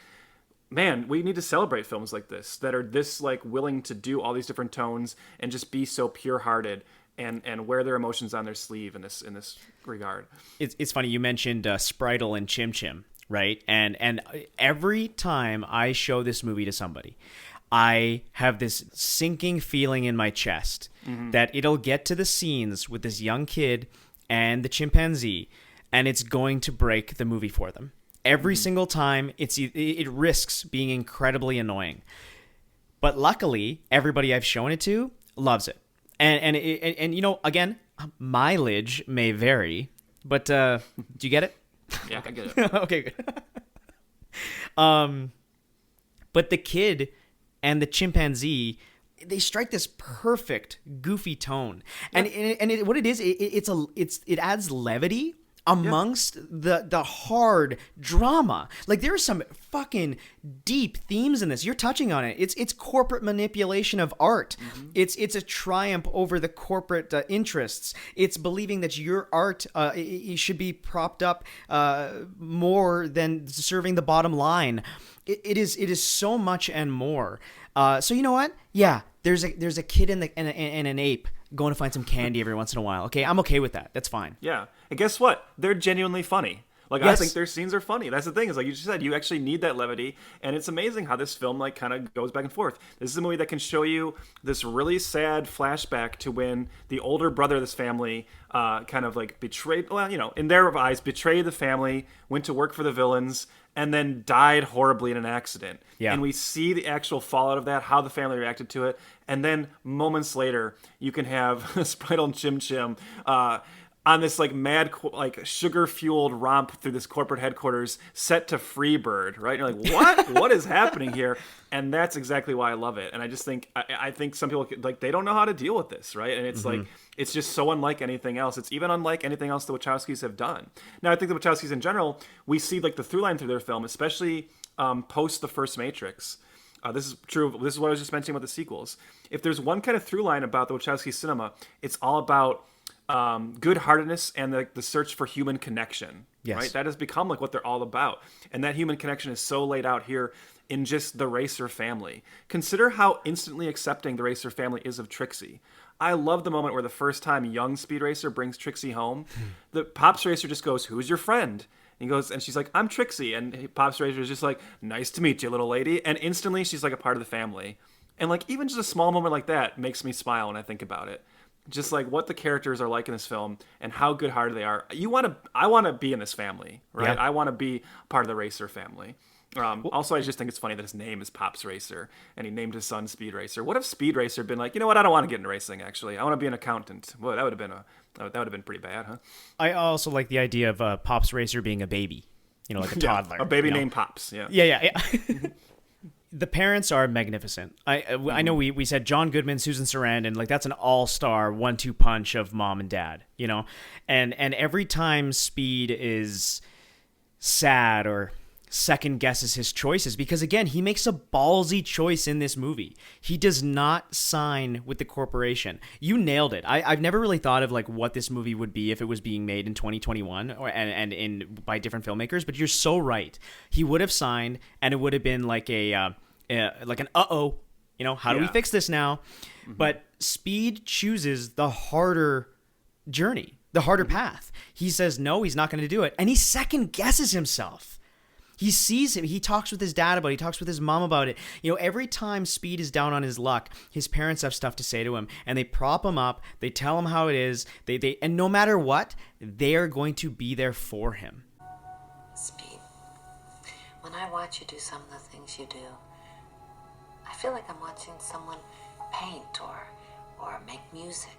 man, we need to celebrate films like this that are this like willing to do all these different tones and just be so pure-hearted and wear their emotions on their sleeve in this regard. It's funny. You mentioned Spritle and Chim Chim, right? And every time I show this movie to somebody, I have this sinking feeling in my chest that it'll get to the scenes with this young kid and the chimpanzee, and it's going to break the movie for them. Every single time, it risks being incredibly annoying. But luckily, everybody I've shown it to loves it. And you know, again, mileage may vary, but do you get it? Yeah, I get it. Okay, good. But the kid and the chimpanzee, they strike this perfect goofy tone, and what it is, it adds levity amongst the hard drama. Like, there are some fucking deep themes in this. You're touching on it. It's corporate manipulation of art. Mm-hmm. It's a triumph over the corporate interests. It's believing that your art it should be propped up more than serving the bottom line. It is so much and more. So you know what? Yeah, there's a kid and an ape going to find some candy every once in a while. Okay, I'm okay with that. That's fine. Yeah, and guess what? They're genuinely funny. Like, yes. I think their scenes are funny. That's the thing, is like you just said, you actually need that levity, and it's amazing how this film like kind of goes back and forth. This is a movie that can show you this really sad flashback to when the older brother of this family kind of like betrayed, well, you know, in their eyes, betrayed the family, went to work for the villains, and then died horribly in an accident. Yeah. And we see the actual fallout of that, how the family reacted to it, and then moments later, you can have Spritle and Chim Chim on this like mad, like sugar-fueled romp through this corporate headquarters set to Freebird, right? And you're like, what? What is happening here? And that's exactly why I love it. And I just think, I think some people, like, they don't know how to deal with this, right? And it's like, it's just so unlike anything else. It's even unlike anything else the Wachowskis have done. Now, I think the Wachowskis in general, we see like the through line through their film, especially post the first Matrix. This is true. This is what I was just mentioning about the sequels. If there's one kind of through line about the Wachowski cinema, it's all about good-heartedness and the search for human connection. Yes. Right? That has become like what they're all about. And that human connection is so laid out here in just the Racer family. Consider how instantly accepting the Racer family is of Trixie. I love the moment where the first time young Speed Racer brings Trixie home, the Pops Racer just goes, "Who's your friend?" And he goes, and she's like, "I'm Trixie." And Pops Racer is just like, "Nice to meet you, little lady." And instantly she's like a part of the family. And like even just a small moment like that makes me smile when I think about it. Just like what the characters are like in this film and how good-hearted they are. I want to be in this family, right? Yeah. I want to be part of the Racer family. Also, I just think it's funny that his name is Pops Racer, and he named his son Speed Racer. What if Speed Racer had been like, you know what? I don't want to get into racing. Actually, I want to be an accountant. Well, that would have been pretty bad, huh? I also like the idea of Pops Racer being a baby, you know, like a toddler, a baby named Pops. Yeah. Yeah. The parents are magnificent. I know we said John Goodman, Susan Sarandon, like that's an all-star 1-2 punch of mom and dad, you know? And every time Speed is sad or second guesses his choices, because again, he makes a ballsy choice in this movie. He does not sign with the corporation. You nailed it. I've never really thought of like what this movie would be if it was being made in 2021 by different filmmakers, but you're so right. He would have signed, and it would have been like an you know, how do we fix this now? Mm-hmm. But Speed chooses the harder journey, the harder path. He says no, he's not going to do it, and he second guesses himself. He sees him. He talks with his dad about it. He talks with his mom about it. You know, every time Speed is down on his luck, his parents have stuff to say to him, and they prop him up. They tell him how it is. And no matter what, they are going to be there for him. Speed, when I watch you do some of the things you do, I feel like I'm watching someone paint or make music.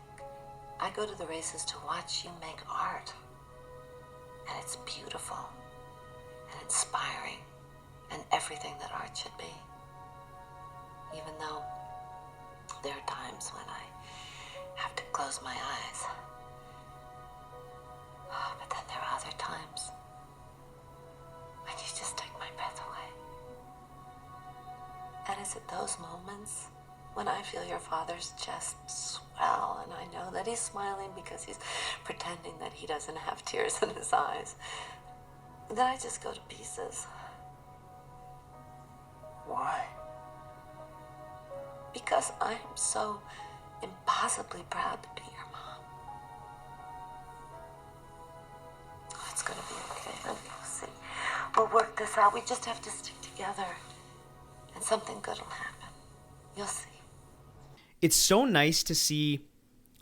I go to the races to watch you make art, and it's beautiful and inspiring and everything that art should be. Even though there are times when I have to close my eyes. But then there are other times when you just take my breath away. And it's at those moments when I feel your father's chest swell and I know that he's smiling because he's pretending that he doesn't have tears in his eyes. Then I just go to pieces. Why? Because I am so impossibly proud to be your mom. Oh, it's gonna be okay, honey. We'll see. We'll work this out. We just have to stick together. And something good will happen. You'll see. It's so nice to see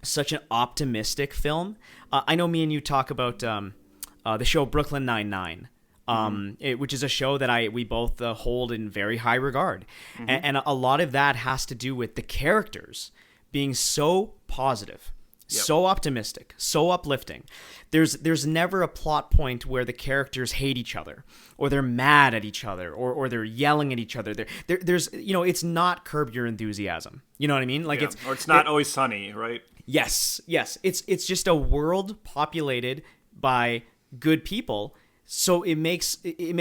such an optimistic film. I know me and you talk about the show Brooklyn Nine-Nine, which is a show that we both hold in very high regard. And a lot of that has to do with the characters being so positive, so optimistic, so uplifting. There's never a plot point where the characters hate each other, or they're mad at each other, or they're yelling at each other. There's it's not Curb Your Enthusiasm. You know what I mean? Like it's not Always Sunny, right? Yes. It's just a world populated by good people. So it makes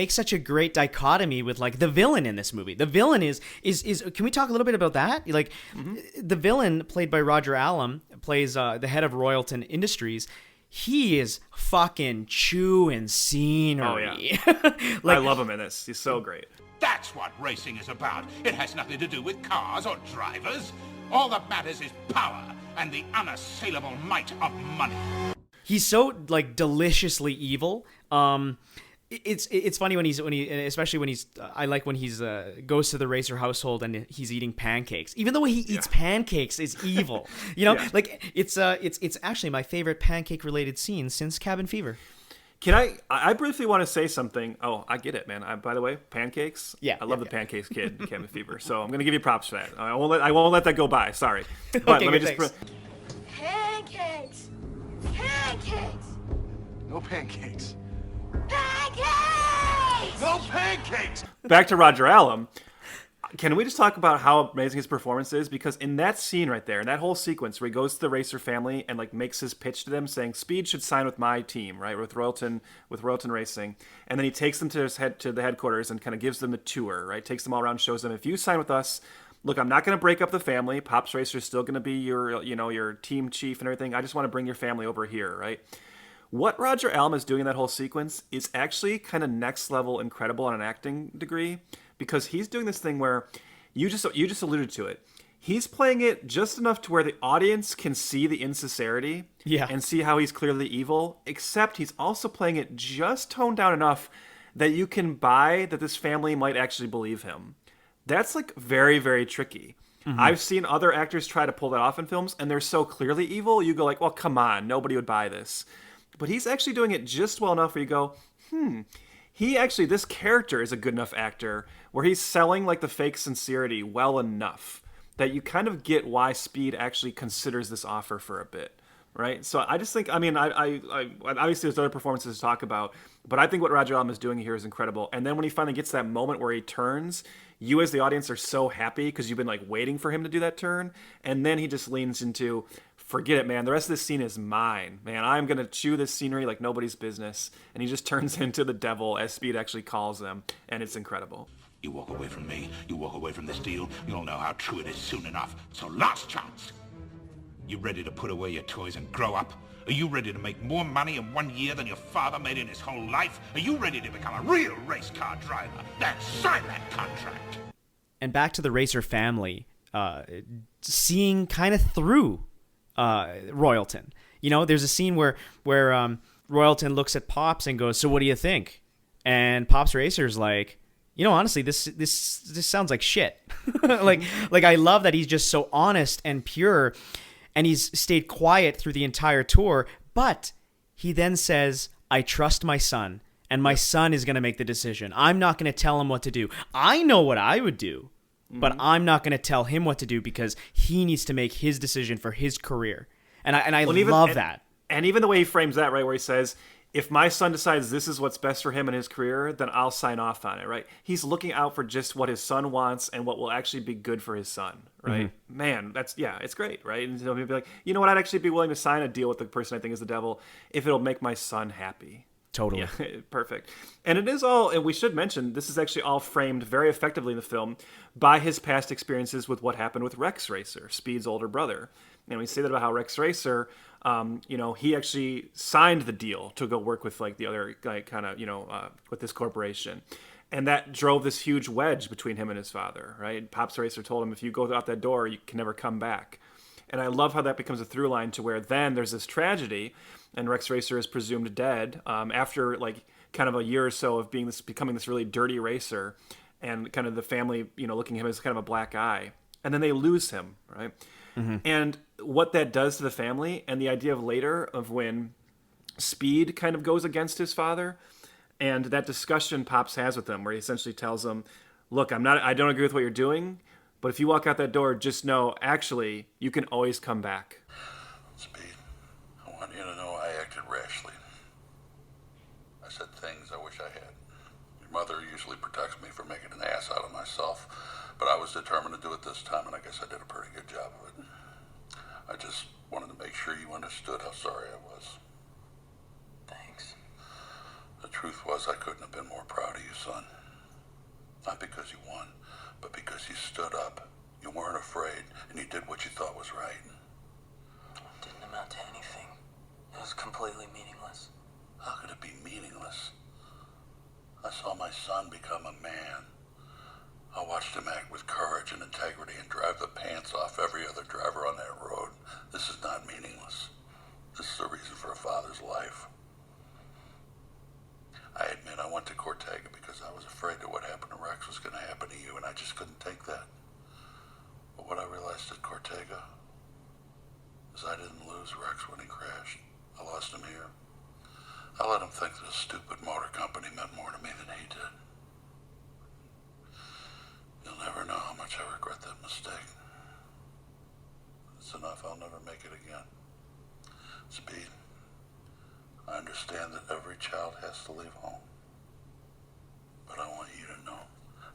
such a great dichotomy with like the villain in this movie. The villain is can we talk a little bit about that? Like the villain, played by Roger Allam, plays the head of Royalton Industries. He is fucking chewing scenery. Oh yeah. I love him in this. He's so great. That's what racing is about. It has nothing to do with cars or drivers. All that matters is power and the unassailable might of money. He's so like deliciously evil. It's funny when especially when he's I like when he's goes to the racer household and he's eating pancakes. Even the way he eats pancakes is evil. Like it's actually my favorite pancake related scene since Cabin Fever. Can I briefly want to say something. Oh, I get it, man. By the way, pancakes. Yeah, I love the pancakes kid in Cabin Fever. So I'm gonna give you props for that. I won't let that go by. Sorry. But okay, let me just Pancakes! Pancakes! No pancakes. Pancakes! No pancakes! back to Roger Allam. Can we just talk about how amazing his performance is? Because in that scene right there, in that whole sequence where he goes to the racer family and like makes his pitch to them, saying Speed should sign with my team, right, with Royalton Racing, and then he takes them to the headquarters and kind of gives them the tour, right, takes them all around, shows them, if you sign with us, look, I'm not going to break up the family. Pops Racer is still going to be your team chief and everything. I just want to bring your family over here, right? What Roger Allam is doing in that whole sequence is actually kind of next level incredible on an acting degree, because he's doing this thing where you just alluded to it. He's playing it just enough to where the audience can see the insincerity and see how he's clearly evil, except he's also playing it just toned down enough that you can buy that this family might actually believe him. That's like very, very tricky. Mm-hmm. I've seen other actors try to pull that off in films, and they're so clearly evil, you go like, well, come on, nobody would buy this. But he's actually doing it just well enough where you go, this character is a good enough actor where he's selling like the fake sincerity well enough that you kind of get why Speed actually considers this offer for a bit, right? So I just think, I obviously there's other performances to talk about, but I think what Roger Allam is doing here is incredible. And then when he finally gets that moment where he turns, you as the audience are so happy because you've been like waiting for him to do that turn, and then he just leans into, forget it, man. The rest of this scene is mine, man. I'm going to chew this scenery like nobody's business. And he just turns into the devil, as Speed actually calls them. And it's incredible. You walk away from me. You walk away from this deal. You'll know how true it is soon enough. So last chance. You ready to put away your toys and grow up? Are you ready to make more money in 1 year than your father made in his whole life? Are you ready to become a real race car driver? Then sign that contract. And back to the racer family, seeing kind of through Royalton. You know, there's a scene where Royalton looks at Pops and goes, "So what do you think?" And Pops Racer's like, honestly, this sounds like shit. like I love that he's just so honest and pure, and he's stayed quiet through the entire tour. But he then says, "I trust my son, and my son is going to make the decision. I'm not going to tell him what to do. I know what I would do, but I'm not going to tell him what to do because he needs to make his decision for his career." And I love that. And even the way he frames that, right, where he says, if my son decides this is what's best for him and his career, then I'll sign off on it, right? He's looking out for just what his son wants and what will actually be good for his son, right? Mm-hmm. Man, it's great, right? And he'll be like, you know what, I'd actually be willing to sign a deal with the person I think is the devil if it'll make my son happy. Totally. Yeah, perfect. And it is all, and we should mention, this is actually all framed very effectively in the film by his past experiences with what happened with Rex Racer, Speed's older brother. And we say that about how Rex Racer, he actually signed the deal to go work with like the other guy, kind of, with this corporation. And that drove this huge wedge between him and his father, right? Pops Racer told him, if you go out that door, you can never come back. And I love how that becomes a through line to where then there's this tragedy, and Rex Racer is presumed dead after like kind of a year or so of becoming this really dirty racer, and kind of the family, looking at him as kind of a black eye. And then they lose him, right? Mm-hmm. And what that does to the family, and the idea of later of when Speed kind of goes against his father, And that discussion Pops has with him, where he essentially tells him, look, I don't agree with what you're doing, but if you walk out that door, just know, actually, you can always come back. Speed, I want you to know I acted rashly. I said things I wish I had. Your mother usually protects me for making an ass out of myself, but I was determined to do it this time, and I guess I did a pretty good job of it. I just wanted to make sure you understood how sorry I was. Thanks. The truth was I couldn't have been more proud of you, son. Not because you won, but because you stood up. You weren't afraid, and you did what you thought was right. It didn't amount to anything. It was completely meaningless. How could it be meaningless? I saw my son become a man. I watched him act with courage and integrity and drive the pants off every other driver on that road. This is not meaningless. This is the reason for a father's life. I admit I went to Cortega because I was afraid that what happened to Rex was going to happen to you, and I just couldn't take that. But what I realized at Cortega is I didn't lose Rex when he crashed. I lost him here. I let him think this stupid motor company meant more to me than he did. You'll never know how much I regret that mistake. It's enough, I'll never make it again. Speed, I understand that every child has to leave home. But I want you to know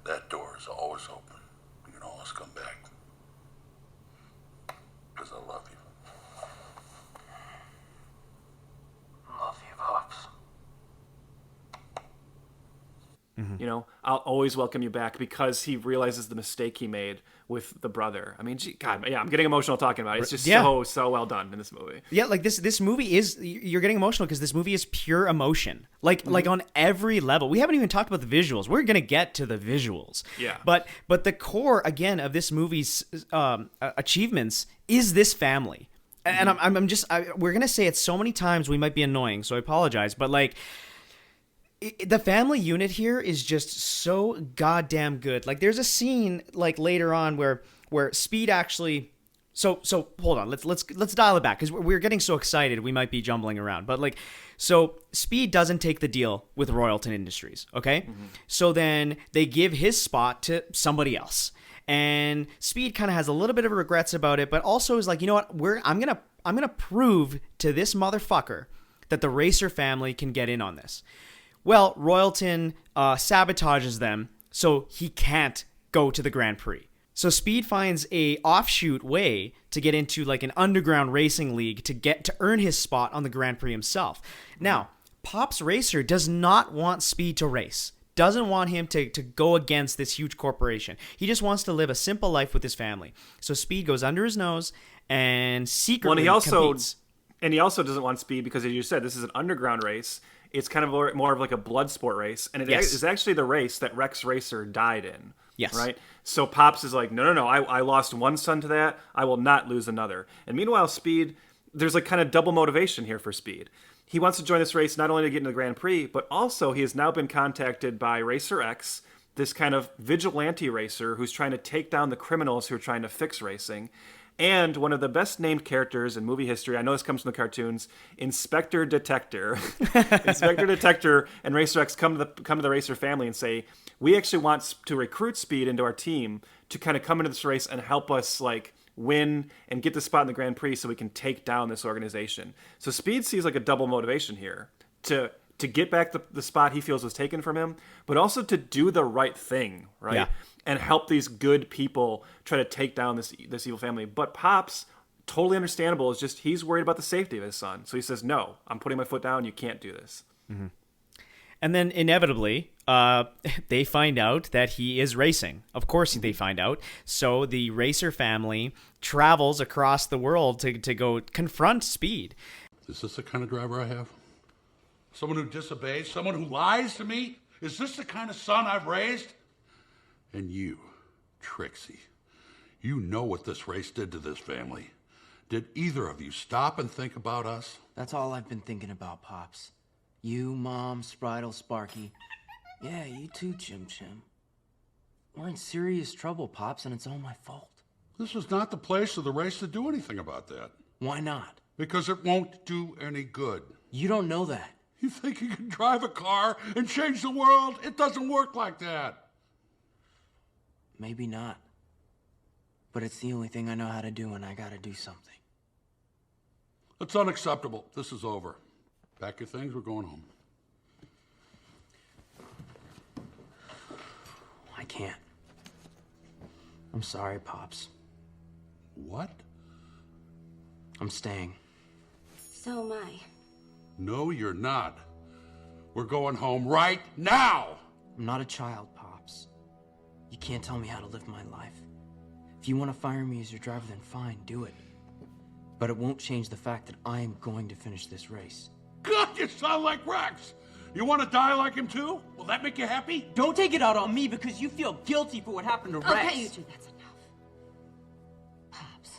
that door is always open. You can always come back. Because I love you. Love you, Pops. You know, I'll always welcome you back, because he realizes the mistake he made with the brother. I mean, God, yeah, I'm getting emotional talking about it. It's just so well done in this movie. Yeah, like this movie is, you're getting emotional because this movie is pure emotion. Like on every level. We haven't even talked about the visuals. We're going to get to the visuals. Yeah. But the core, again, of this movie's achievements is this family. And we're going to say it so many times we might be annoying, so I apologize. But like, the family unit here is just so goddamn good. Like, there's a scene like later on where Speed actually. So hold on. Let's dial it back, because we're getting so excited we might be jumbling around. But like, so Speed doesn't take the deal with Royalton Industries. Okay, so then they give his spot to somebody else, and Speed kind of has a little bit of regrets about it, but also is like, you know what? I'm gonna prove to this motherfucker that the Racer family can get in on this. Well, Royalton sabotages them, so he can't go to the Grand Prix. So Speed finds a offshoot way to get into like an underground racing league to earn his spot on the Grand Prix himself. Now, Pops Racer does not want Speed to race. Doesn't want him to go against this huge corporation. He just wants to live a simple life with his family. So Speed goes under his nose and secretly competes. And he also doesn't want Speed because, as you said, this is an underground race. It's kind of more of like a blood sport race. And it is actually the race that Rex Racer died in. Yes. Right? So Pops is like, no. I lost one son to that. I will not lose another. And meanwhile, Speed, there's like kind of double motivation here for Speed. He wants to join this race not only to get into the Grand Prix, but also he has now been contacted by Racer X, this kind of vigilante racer who's trying to take down the criminals who are trying to fix racing. And one of the best named characters in movie history, I know this comes from the cartoons, Inspector Detector. Inspector Detector and Racer X come to the Racer family and say, we actually want to recruit Speed into our team to kind of come into this race and help us like win and get the spot in the Grand Prix so we can take down this organization. So Speed sees like a double motivation here to get back the spot he feels was taken from him, but also to do the right thing, right? Yeah. And help these good people try to take down this evil family. But Pops, totally understandable, is just he's worried about the safety of his son. So he says, no, I'm putting my foot down. You can't do this. Mm-hmm. And then inevitably, they find out that he is racing. Of course they find out. So the Racer family travels across the world to go confront Speed. Is this the kind of driver I have? Someone who disobeys? Someone who lies to me? Is this the kind of son I've raised? And you, Trixie, you know what this race did to this family. Did either of you stop and think about us? That's all I've been thinking about, Pops. You, Mom, Spritle, Sparky. Yeah, you too, Chim Chim. We're in serious trouble, Pops, and it's all my fault. This is not the place or the race to do anything about that. Why not? Because it won't do any good. You don't know that. You think you can drive a car and change the world? It doesn't work like that. Maybe not. But it's the only thing I know how to do, and I gotta do something. That's unacceptable. This is over. Pack your things, we're going home. I can't. I'm sorry, Pops. What? I'm staying. So am I. No, you're not. We're going home right now! I'm not a child, Pops. You can't tell me how to live my life. If you want to fire me as your driver, then fine, do it. But it won't change the fact that I am going to finish this race. God, you sound like Rex! You want to die like him too? Will that make you happy? Don't take it out on me because you feel guilty for what happened to Rex. Okay, you two, that's enough. Pops,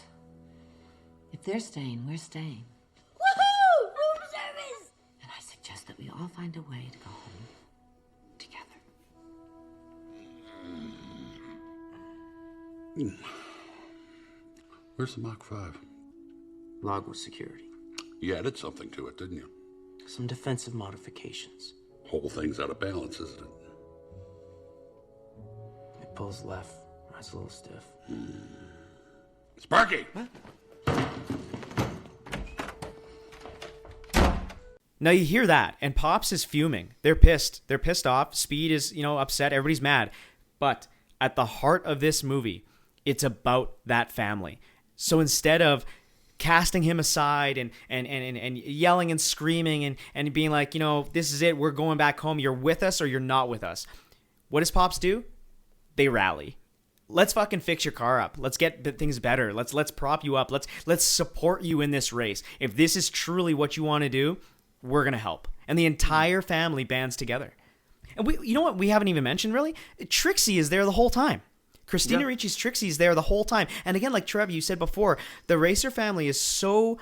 if they're staying, we're staying. Woohoo! Room service! And I suggest that we all find a way to go home together. Where's the Mach 5? Log with security. You added something to it, didn't you? Some defensive modifications. Whole thing's out of balance, isn't it? It pulls left, rides a little stiff. Sparky! Now you hear that, and Pops is fuming. They're pissed. They're pissed off. Speed is, upset. Everybody's mad. But at the heart of this movie, it's about that family. So instead of casting him aside and yelling and screaming and being like, this is it, we're going back home, you're with us or you're not with us. What does Pops do? They rally. Let's fucking fix your car up. Let's get things better. Let's prop you up. Let's support you in this race. If this is truly what you want to do, we're going to help. And the entire family bands together. And you know what we haven't even mentioned really? Trixie is there the whole time. Christina Ricci's Trixie's there the whole time. And again, like Trev, you said before, the Racer family is so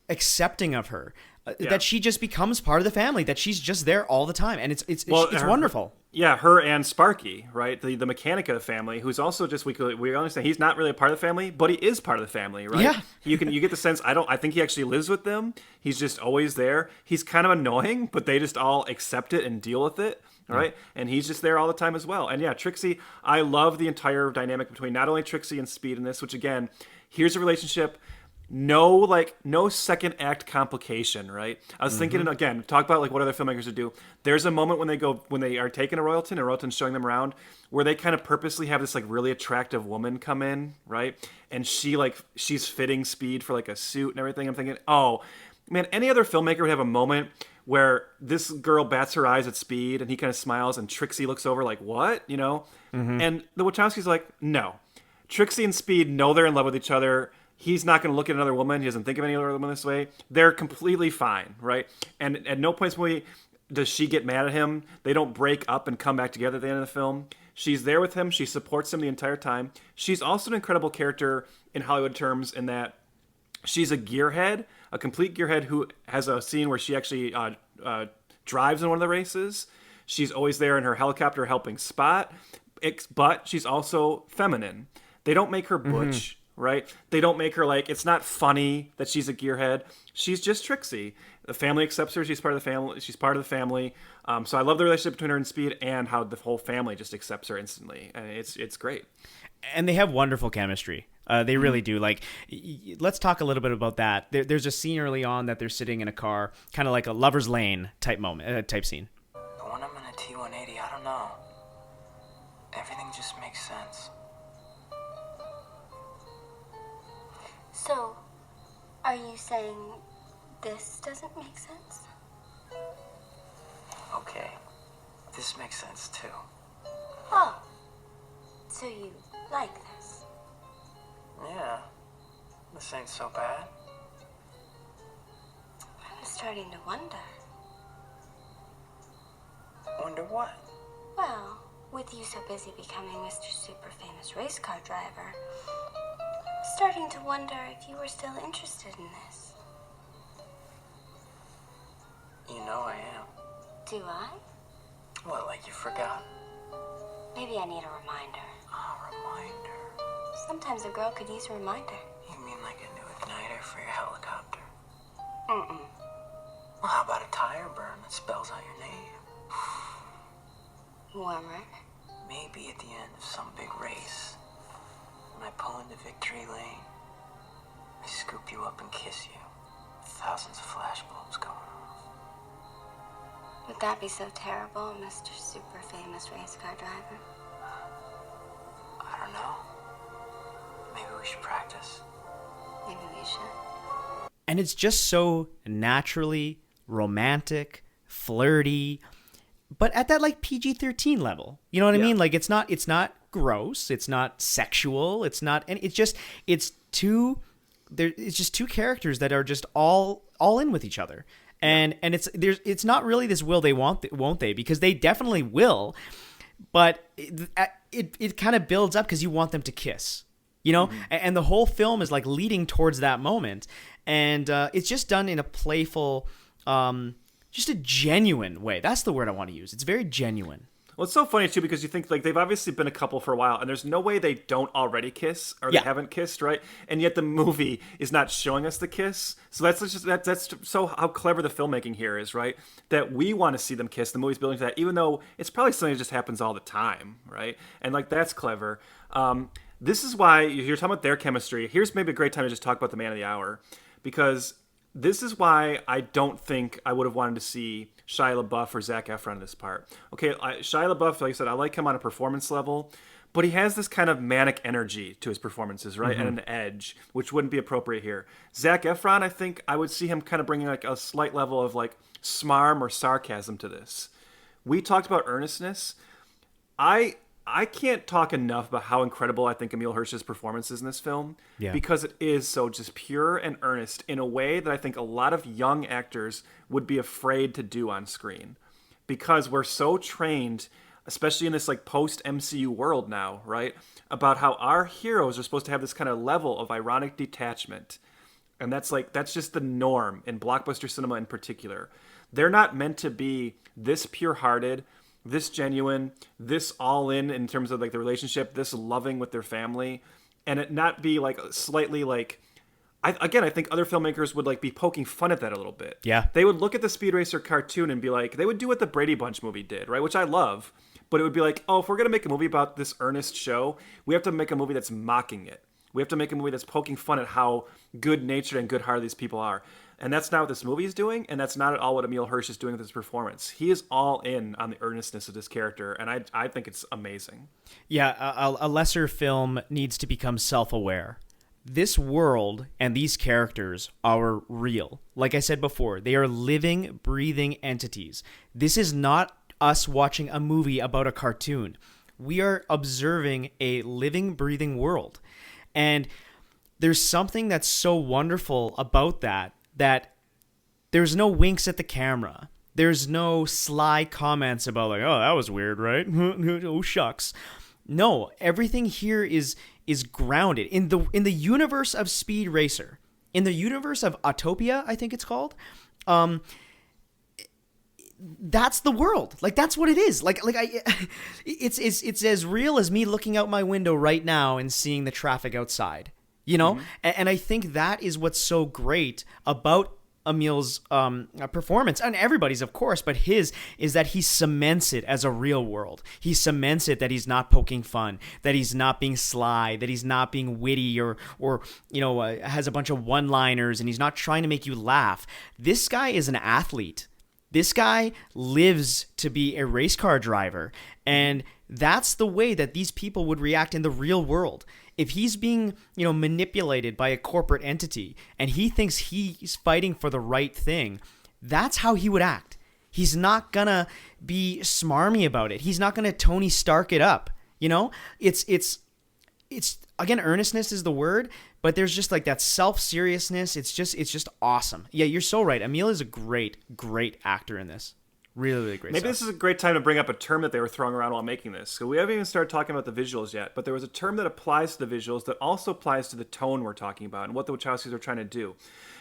accepting of her that she just becomes part of the family, that she's just there all the time. And it's wonderful. Her and Sparky, right? The Mechanica family, who's also just, we understand he's not really a part of the family, but he is part of the family, right? Yeah. You get the sense, I think he actually lives with them. He's just always there. He's kind of annoying, but they just all accept it and deal with it. Right? And he's just there all the time as well. And Trixie, I love the entire dynamic between not only Trixie and Speed in this, which again, here's a relationship, no second act complication, right? I was thinking, again, talk about like what other filmmakers would do. There's a moment when they are taking a Royalton and Royalton's showing them around where they kind of purposely have this like really attractive woman come in, right? And she's fitting Speed for like a suit and everything. I'm thinking, oh man, any other filmmaker would have a moment where this girl bats her eyes at Speed and he kind of smiles and Trixie looks over like, what? And the Wachowski's like, no. Trixie and Speed know they're in love with each other. He's not going to look at another woman. He doesn't think of any other woman this way. They're completely fine, right? And at no point does she get mad at him. They don't break up and come back together at the end of the film. She's there with him. She supports him the entire time. She's also an incredible character in Hollywood terms in that she's a gearhead, a complete gearhead who has a scene where she actually drives in one of the races. She's always there in her helicopter helping Spot, but she's also feminine. They don't make her butch, right? They don't make her like, it's not funny that she's a gearhead. She's just Trixie. The family accepts her. She's part of the family. So I love the relationship between her and Speed and how the whole family just accepts her instantly. And it's great. And they have wonderful chemistry. They really do. Like, let's talk a little bit about that. There's a scene early on that they're sitting in a car, kind of like a lover's lane type scene. But when I'm in a T-180, I don't know. Everything just makes sense. So, are you saying this doesn't make sense? Okay, this makes sense too. Oh, so you like this? Yeah, this ain't so bad. I'm starting to wonder. Wonder what? Well, with you so busy becoming Mr. Super Famous Race Car Driver, I'm starting to wonder if you were still interested in this. You know I am. Do I? What, like you forgot? Maybe I need a reminder. A reminder? Sometimes a girl could use a reminder. You mean like a new igniter for your helicopter? Well, how about a tire burn that spells out your name? Warmer. Maybe at the end of some big race, when I pull into victory lane, I scoop you up and kiss you. Thousands of flashbulbs going off. Would that be so terrible, Mr. Super Famous Race Car Driver? I don't know. Maybe we should practice. Maybe we should. And it's just so naturally romantic, flirty, but at that like PG-13 level. You know what I mean? Like it's not gross, it's not sexual, it's just two characters that are just all in with each other. And it's not really this will they won't they, because they definitely will, but it kind of builds up because you want them to kiss. You know, and the whole film is like leading towards that moment, and it's just done in a playful, just a genuine way. That's the word I want to use. It's very genuine. Well, it's so funny too because you think like they've obviously been a couple for a while, and there's no way they don't already kiss or they haven't kissed, right? And yet the movie is not showing us the kiss. So that's so how clever the filmmaking here is, right? That we want to see them kiss. The movie's building to that, even though it's probably something that just happens all the time, right? And like that's clever. This is why you're talking about their chemistry. Here's maybe a great time to just talk about the man of the hour, because this is why I don't think I would have wanted to see Shia LaBeouf or Zac Efron in this part. Okay, Shia LaBeouf, like I said, I like him on a performance level, but he has this kind of manic energy to his performances, right? And an edge, which wouldn't be appropriate here. Zac Efron, I think I would see him kind of bringing like a slight level of like smarm or sarcasm to this. We talked about earnestness. I can't talk enough about how incredible I think Emile Hirsch's performance is in this film, because it is so just pure and earnest in a way that I think a lot of young actors would be afraid to do on screen, because we're so trained, especially in this like post-MCU world now, right, about how our heroes are supposed to have this kind of level of ironic detachment. And that's just the norm in blockbuster cinema in particular. They're not meant to be this pure-hearted, this genuine, this all in terms of like the relationship, this loving with their family, and it not be like slightly like, I think other filmmakers would like be poking fun at that a little bit. Yeah. They would look at the Speed Racer cartoon and be like, they would do what the Brady Bunch movie did, right? Which I love, but it would be like, oh, if we're going to make a movie about this earnest show, we have to make a movie that's mocking it. We have to make a movie that's poking fun at how good-natured and good-hearted these people are. And that's not what this movie is doing, and that's not at all what Emile Hirsch is doing with his performance. He is all in on the earnestness of this character, and I think it's amazing. Yeah, a lesser film needs to become self-aware. This world and these characters are real. Like I said before, they are living, breathing entities. This is not us watching a movie about a cartoon. We are observing a living, breathing world. And there's something that's so wonderful about that there's no winks at the camera. There's no sly comments about like, oh, that was weird, right? Oh, shucks. No, everything here is grounded in the universe of Speed Racer, in the universe of Autopia, I think it's called. That's the world. Like that's what it is. It's as real as me looking out my window right now and seeing the traffic outside. You know, and I think that is what's so great about Emile's performance, and everybody's, of course, but his is that he cements it as a real world. He cements it that he's not poking fun, that he's not being sly, that he's not being witty or has a bunch of one-liners, and he's not trying to make you laugh. This guy is an athlete. This guy lives to be a race car driver, and that's the way that these people would react in the real world. If he's being, manipulated by a corporate entity and he thinks he's fighting for the right thing, that's how he would act. He's not gonna be smarmy about it. He's not gonna Tony Stark it up. It's again, earnestness is the word, but there's just like that self-seriousness. It's just awesome. Yeah, you're so right. Emile is a great, great actor in this. Really, really great. Maybe stuff. This is a great time to bring up a term that they were throwing around while making this. So we haven't even started talking about the visuals yet, but there was a term that applies to the visuals that also applies to the tone we're talking about and what the Wachowskis are trying to do.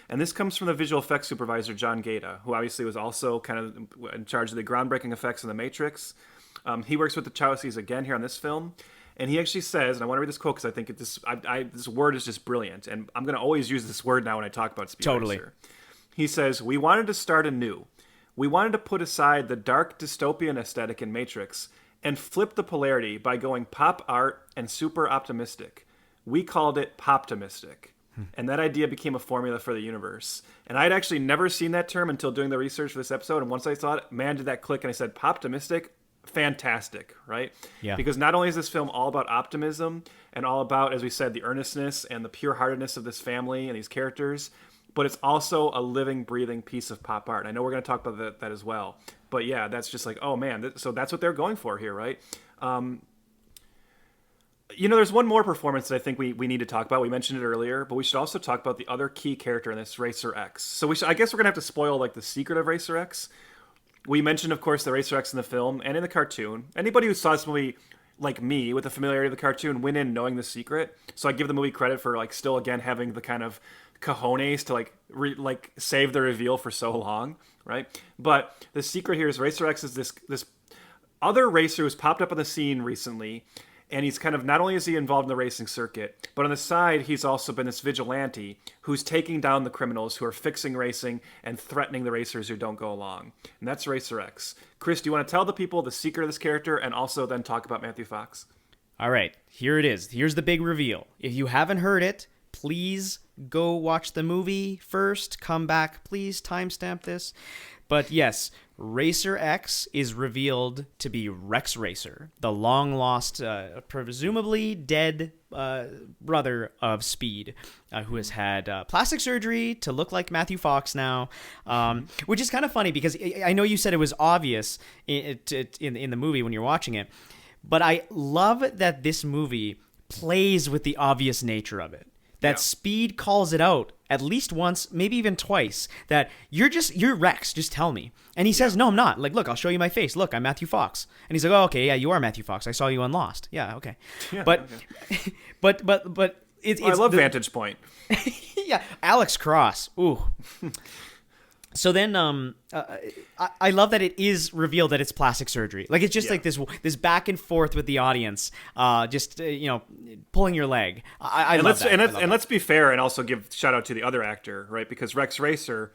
And this comes from the visual effects supervisor, John Gaeta, who obviously was also kind of in charge of the groundbreaking effects in The Matrix. He works with the Wachowskis again here on this film. And he actually says, and I want to read this quote because I think this word is just brilliant. And I'm going to always use this word now when I talk about Speed Racer. He says, "We wanted to start anew. We wanted to put aside the dark dystopian aesthetic in Matrix and flip the polarity by going pop art and super optimistic. We called it poptimistic." And that idea became a formula for the universe. And I'd actually never seen that term until doing the research for this episode. And once I saw it, man, did that click. And I said, poptimistic, fantastic, right? Yeah. Because not only is this film all about optimism and all about, as we said, the earnestness and the pure-heartedness of this family and these characters, but it's also a living, breathing piece of pop art. And I know we're going to talk about that as well. But yeah, that's just like, oh man, so that's what they're going for here, right? There's one more performance that I think we need to talk about. We mentioned it earlier, but we should also talk about the other key character in this, Racer X. So I guess we're going to have to spoil like the secret of Racer X. We mentioned, of course, the Racer X in the film and in the cartoon. Anybody who saw this movie, like me, with the familiarity of the cartoon, went in knowing the secret. So I give the movie credit for like still again having the kind of cojones to like save the reveal for so long, right? But the secret here is Racer X is this other racer who's popped up on the scene recently. And he's kind of, not only is he involved in the racing circuit, but on the side, he's also been this vigilante who's taking down the criminals who are fixing racing and threatening the racers who don't go along. And that's Racer X. Chris, do you want to tell the people the secret of this character and also then talk about Matthew Fox? All right, here it is. Here's the big reveal. If you haven't heard it, please go watch the movie first. Come back, please timestamp this. But yes, Racer X is revealed to be Rex Racer, the long-lost, presumably dead brother of Speed, who has had plastic surgery to look like Matthew Fox now, which is kind of funny because I know you said it was obvious in the movie when you're watching it, but I love that this movie plays with the obvious nature of it. That Speed calls it out at least once, maybe even twice, that you're Rex, just tell me. And he says, no, I'm not. Like, look, I'll show you my face. Look, I'm Matthew Fox. And he's like, oh, okay, yeah, you are Matthew Fox. I saw you on Lost. Yeah, okay. Yeah, but, okay. but it's I love Vantage Point. Yeah, Alex Cross. Ooh. So then, I love that it is revealed that it's plastic surgery. Like it's just like this back and forth with the audience, pulling your leg. I love that. Let's be fair and also give shout out to the other actor, right? Because Rex Racer,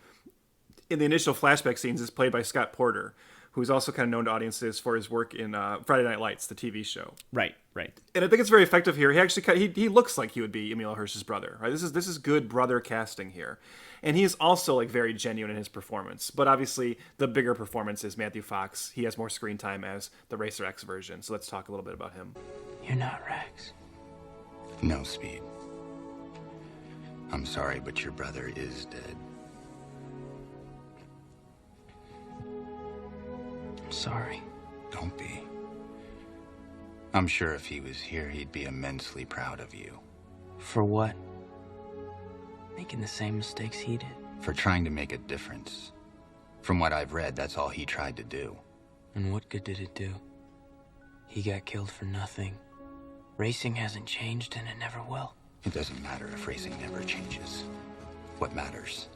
in the initial flashback scenes, is played by Scott Porter, who's also kind of known to audiences for his work in Friday Night Lights, the TV show. Right. And I think it's very effective here. He actually he looks like he would be Emil Hirsch's brother, right? This is good brother casting here. And he is also like very genuine in his performance. But obviously, the bigger performance is Matthew Fox. He has more screen time as the Racer X version. So let's talk a little bit about him. You're not Rex. No, Speed. I'm sorry, but your brother is dead. I'm sorry. Don't be. I'm sure if he was here, he'd be immensely proud of you. For what? Making the same mistakes he did? For trying to make a difference. From what I've read, that's all he tried to do. And what good did it do? He got killed for nothing. Racing hasn't changed and it never will. It doesn't matter if racing never changes. What matters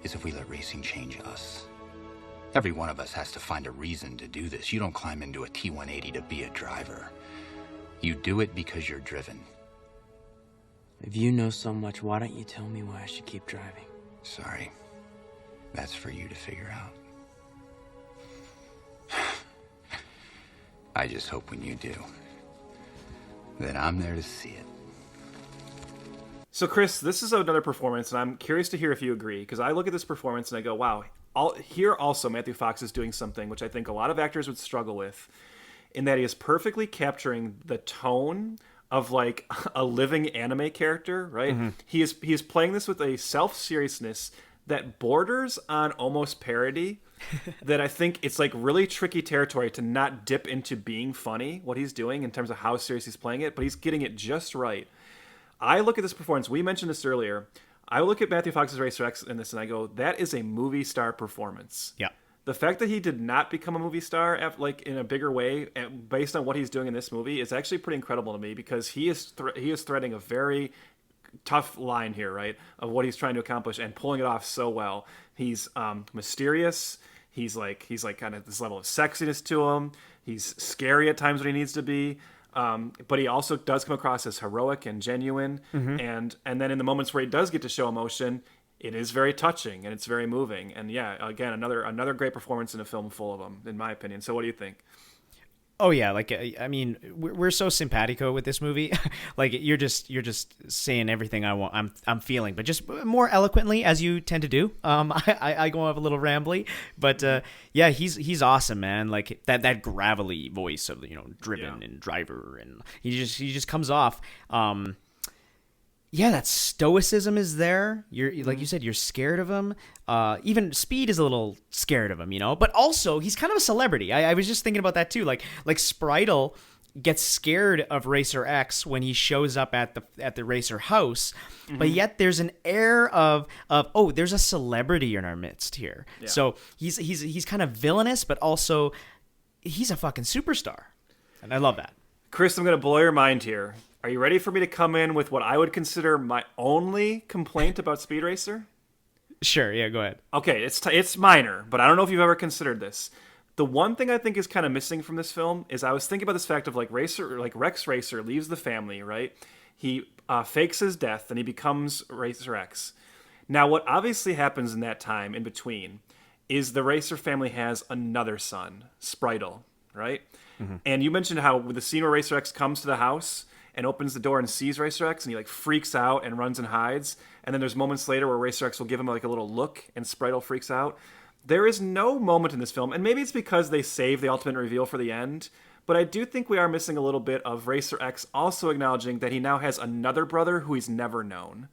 is if we let racing change us. Every one of us has to find a reason to do this. You don't climb into a T-180 to be a driver. You do it because you're driven. If you know so much, why don't you tell me why I should keep driving? Sorry. That's for you to figure out. I just hope when you do, that I'm there to see it. So Chris, this is another performance, and I'm curious to hear if you agree, because I look at this performance and I go, wow, here also Matthew Fox is doing something which I think a lot of actors would struggle with, in that he is perfectly capturing the tone of like a living anime character, right? Mm-hmm. He is playing this with a self-seriousness that borders on almost parody. That I think it's like really tricky territory to not dip into being funny, what he's doing in terms of how serious he's playing it, but he's getting it just right. I look at this performance, we mentioned this earlier, I look at Matthew Fox's Racer X in this and I go, that is a movie star performance. Yeah. The fact that he did not become a movie star like in a bigger way based on what he's doing in this movie is actually pretty incredible to me, because he is threading a very tough line here, right, of what he's trying to accomplish and pulling it off so well. He's mysterious. He's like kind of this level of sexiness to him. He's scary at times when he needs to be. But he also does come across as heroic and genuine. Mm-hmm. And then in the moments where he does get to show emotion, it is very touching and it's very moving. And yeah, again, another great performance in a film full of them, in my opinion. So what do you think? Oh yeah, like I mean, we're so simpatico with this movie. Like you're just saying everything I'm feeling, but just more eloquently as you tend to do. I go off a little rambly, but yeah, he's awesome, man. Like that gravelly voice of driven and driver, and he just comes off. Yeah, that stoicism is there. You're like you said, you're scared of him. Even Speed is a little scared of him, but also he's kind of a celebrity. I was just thinking about that too. Like Spritel gets scared of Racer X when he shows up at the Racer house, but yet there's an air of oh, there's a celebrity in our midst here. Yeah. So he's kind of villainous, but also he's a fucking superstar, and I love that. Chris, I'm gonna blow your mind here. Are you ready for me to come in with what I would consider my only complaint about Speed Racer? Sure, yeah, go ahead. Okay, it's minor, but I don't know if you've ever considered this. The one thing I think is kind of missing from this film is I was thinking about this fact of Rex Racer leaves the family, right? He fakes his death and he becomes Racer X. Now, what obviously happens in that time in between is the Racer family has another son, Spritel, right? Mm-hmm. And you mentioned how with the scene where Racer X comes to the house and opens the door and sees Racer X, and he freaks out and runs and hides. And then there's moments later where Racer X will give him a little look, and Spritel freaks out. There is no moment in this film, and maybe it's because they save the ultimate reveal for the end, but I do think we are missing a little bit of Racer X also acknowledging that he now has another brother who he's never known.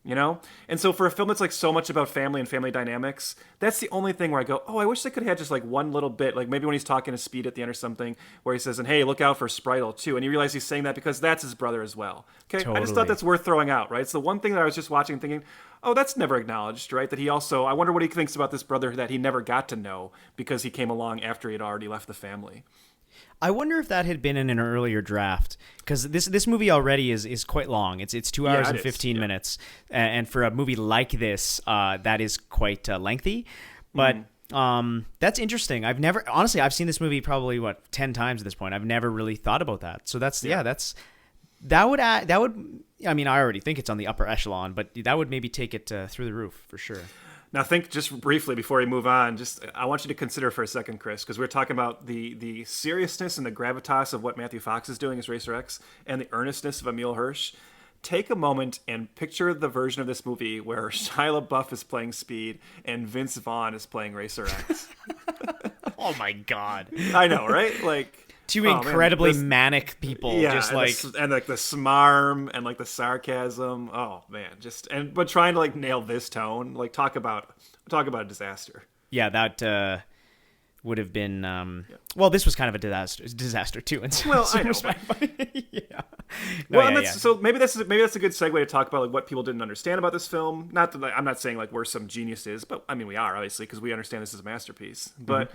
And so for a film that's so much about family and family dynamics, that's the only thing where I go, oh, I wish they could have had just one little bit, maybe when he's talking to Speed at the end or something, where he says, and hey, look out for Spritel too, and you realize he's saying that because that's his brother as well. Okay, totally. I just thought that's worth throwing out, right? It's the one thing that I was just watching thinking, oh, that's never acknowledged, right? That he also, I wonder what he thinks about this brother that he never got to know because he came along after he had already left the family. I wonder if that had been in an earlier draft, because this movie already is quite long. It's 2 hours and 15 minutes, and for a movie like this, that is quite lengthy. But that's interesting. I've seen this movie probably 10 times at this point. I've never really thought about that. So that would I mean, I already think it's on the upper echelon, but that would maybe take it through the roof for sure. Now, think just briefly before we move on. I want you to consider for a second, Chris, because we're talking about the seriousness and the gravitas of what Matthew Fox is doing as Racer X and the earnestness of Emile Hirsch. Take a moment and picture the version of this movie where Shia LaBeouf is playing Speed and Vince Vaughn is playing Racer X. Oh my God! I know, right? Two incredibly manic people, yeah, just and the smarm and the sarcasm. Oh man, but trying to nail this tone, talk about a disaster. Yeah, that would have been. Well, this was kind of a disaster too. Well, I know. Yeah. So maybe that's a good segue to talk about what people didn't understand about this film. Not that I'm not saying we're some geniuses, but I mean we are obviously because we understand this is a masterpiece. But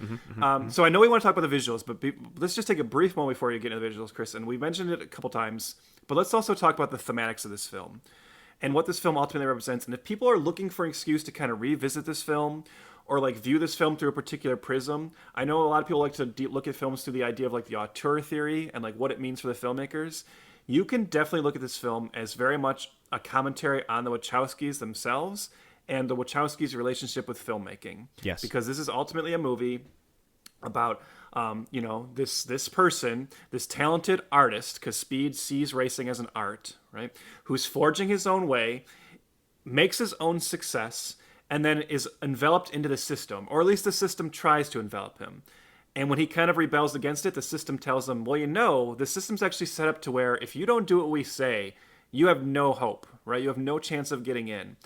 so I know we want to talk about the visuals, but let's just take a brief moment before you get into the visuals, Chris. And we mentioned it a couple times, but let's also talk about the thematics of this film and what this film ultimately represents. And if people are looking for an excuse to kind of revisit this film or view this film through a particular prism, I know a lot of people like to look at films through the idea of the auteur theory and what it means for the filmmakers. You can definitely look at this film as very much a commentary on the Wachowskis themselves and the Wachowskis' relationship with filmmaking. Yes. Because this is ultimately a movie about this person, this talented artist, because Speed sees racing as an art, right? Who's forging his own way, makes his own success, and then is enveloped into the system, or at least the system tries to envelop him. And when he kind of rebels against it, the system tells him, well, the system's actually set up to where if you don't do what we say, you have no hope, right? You have no chance of getting in.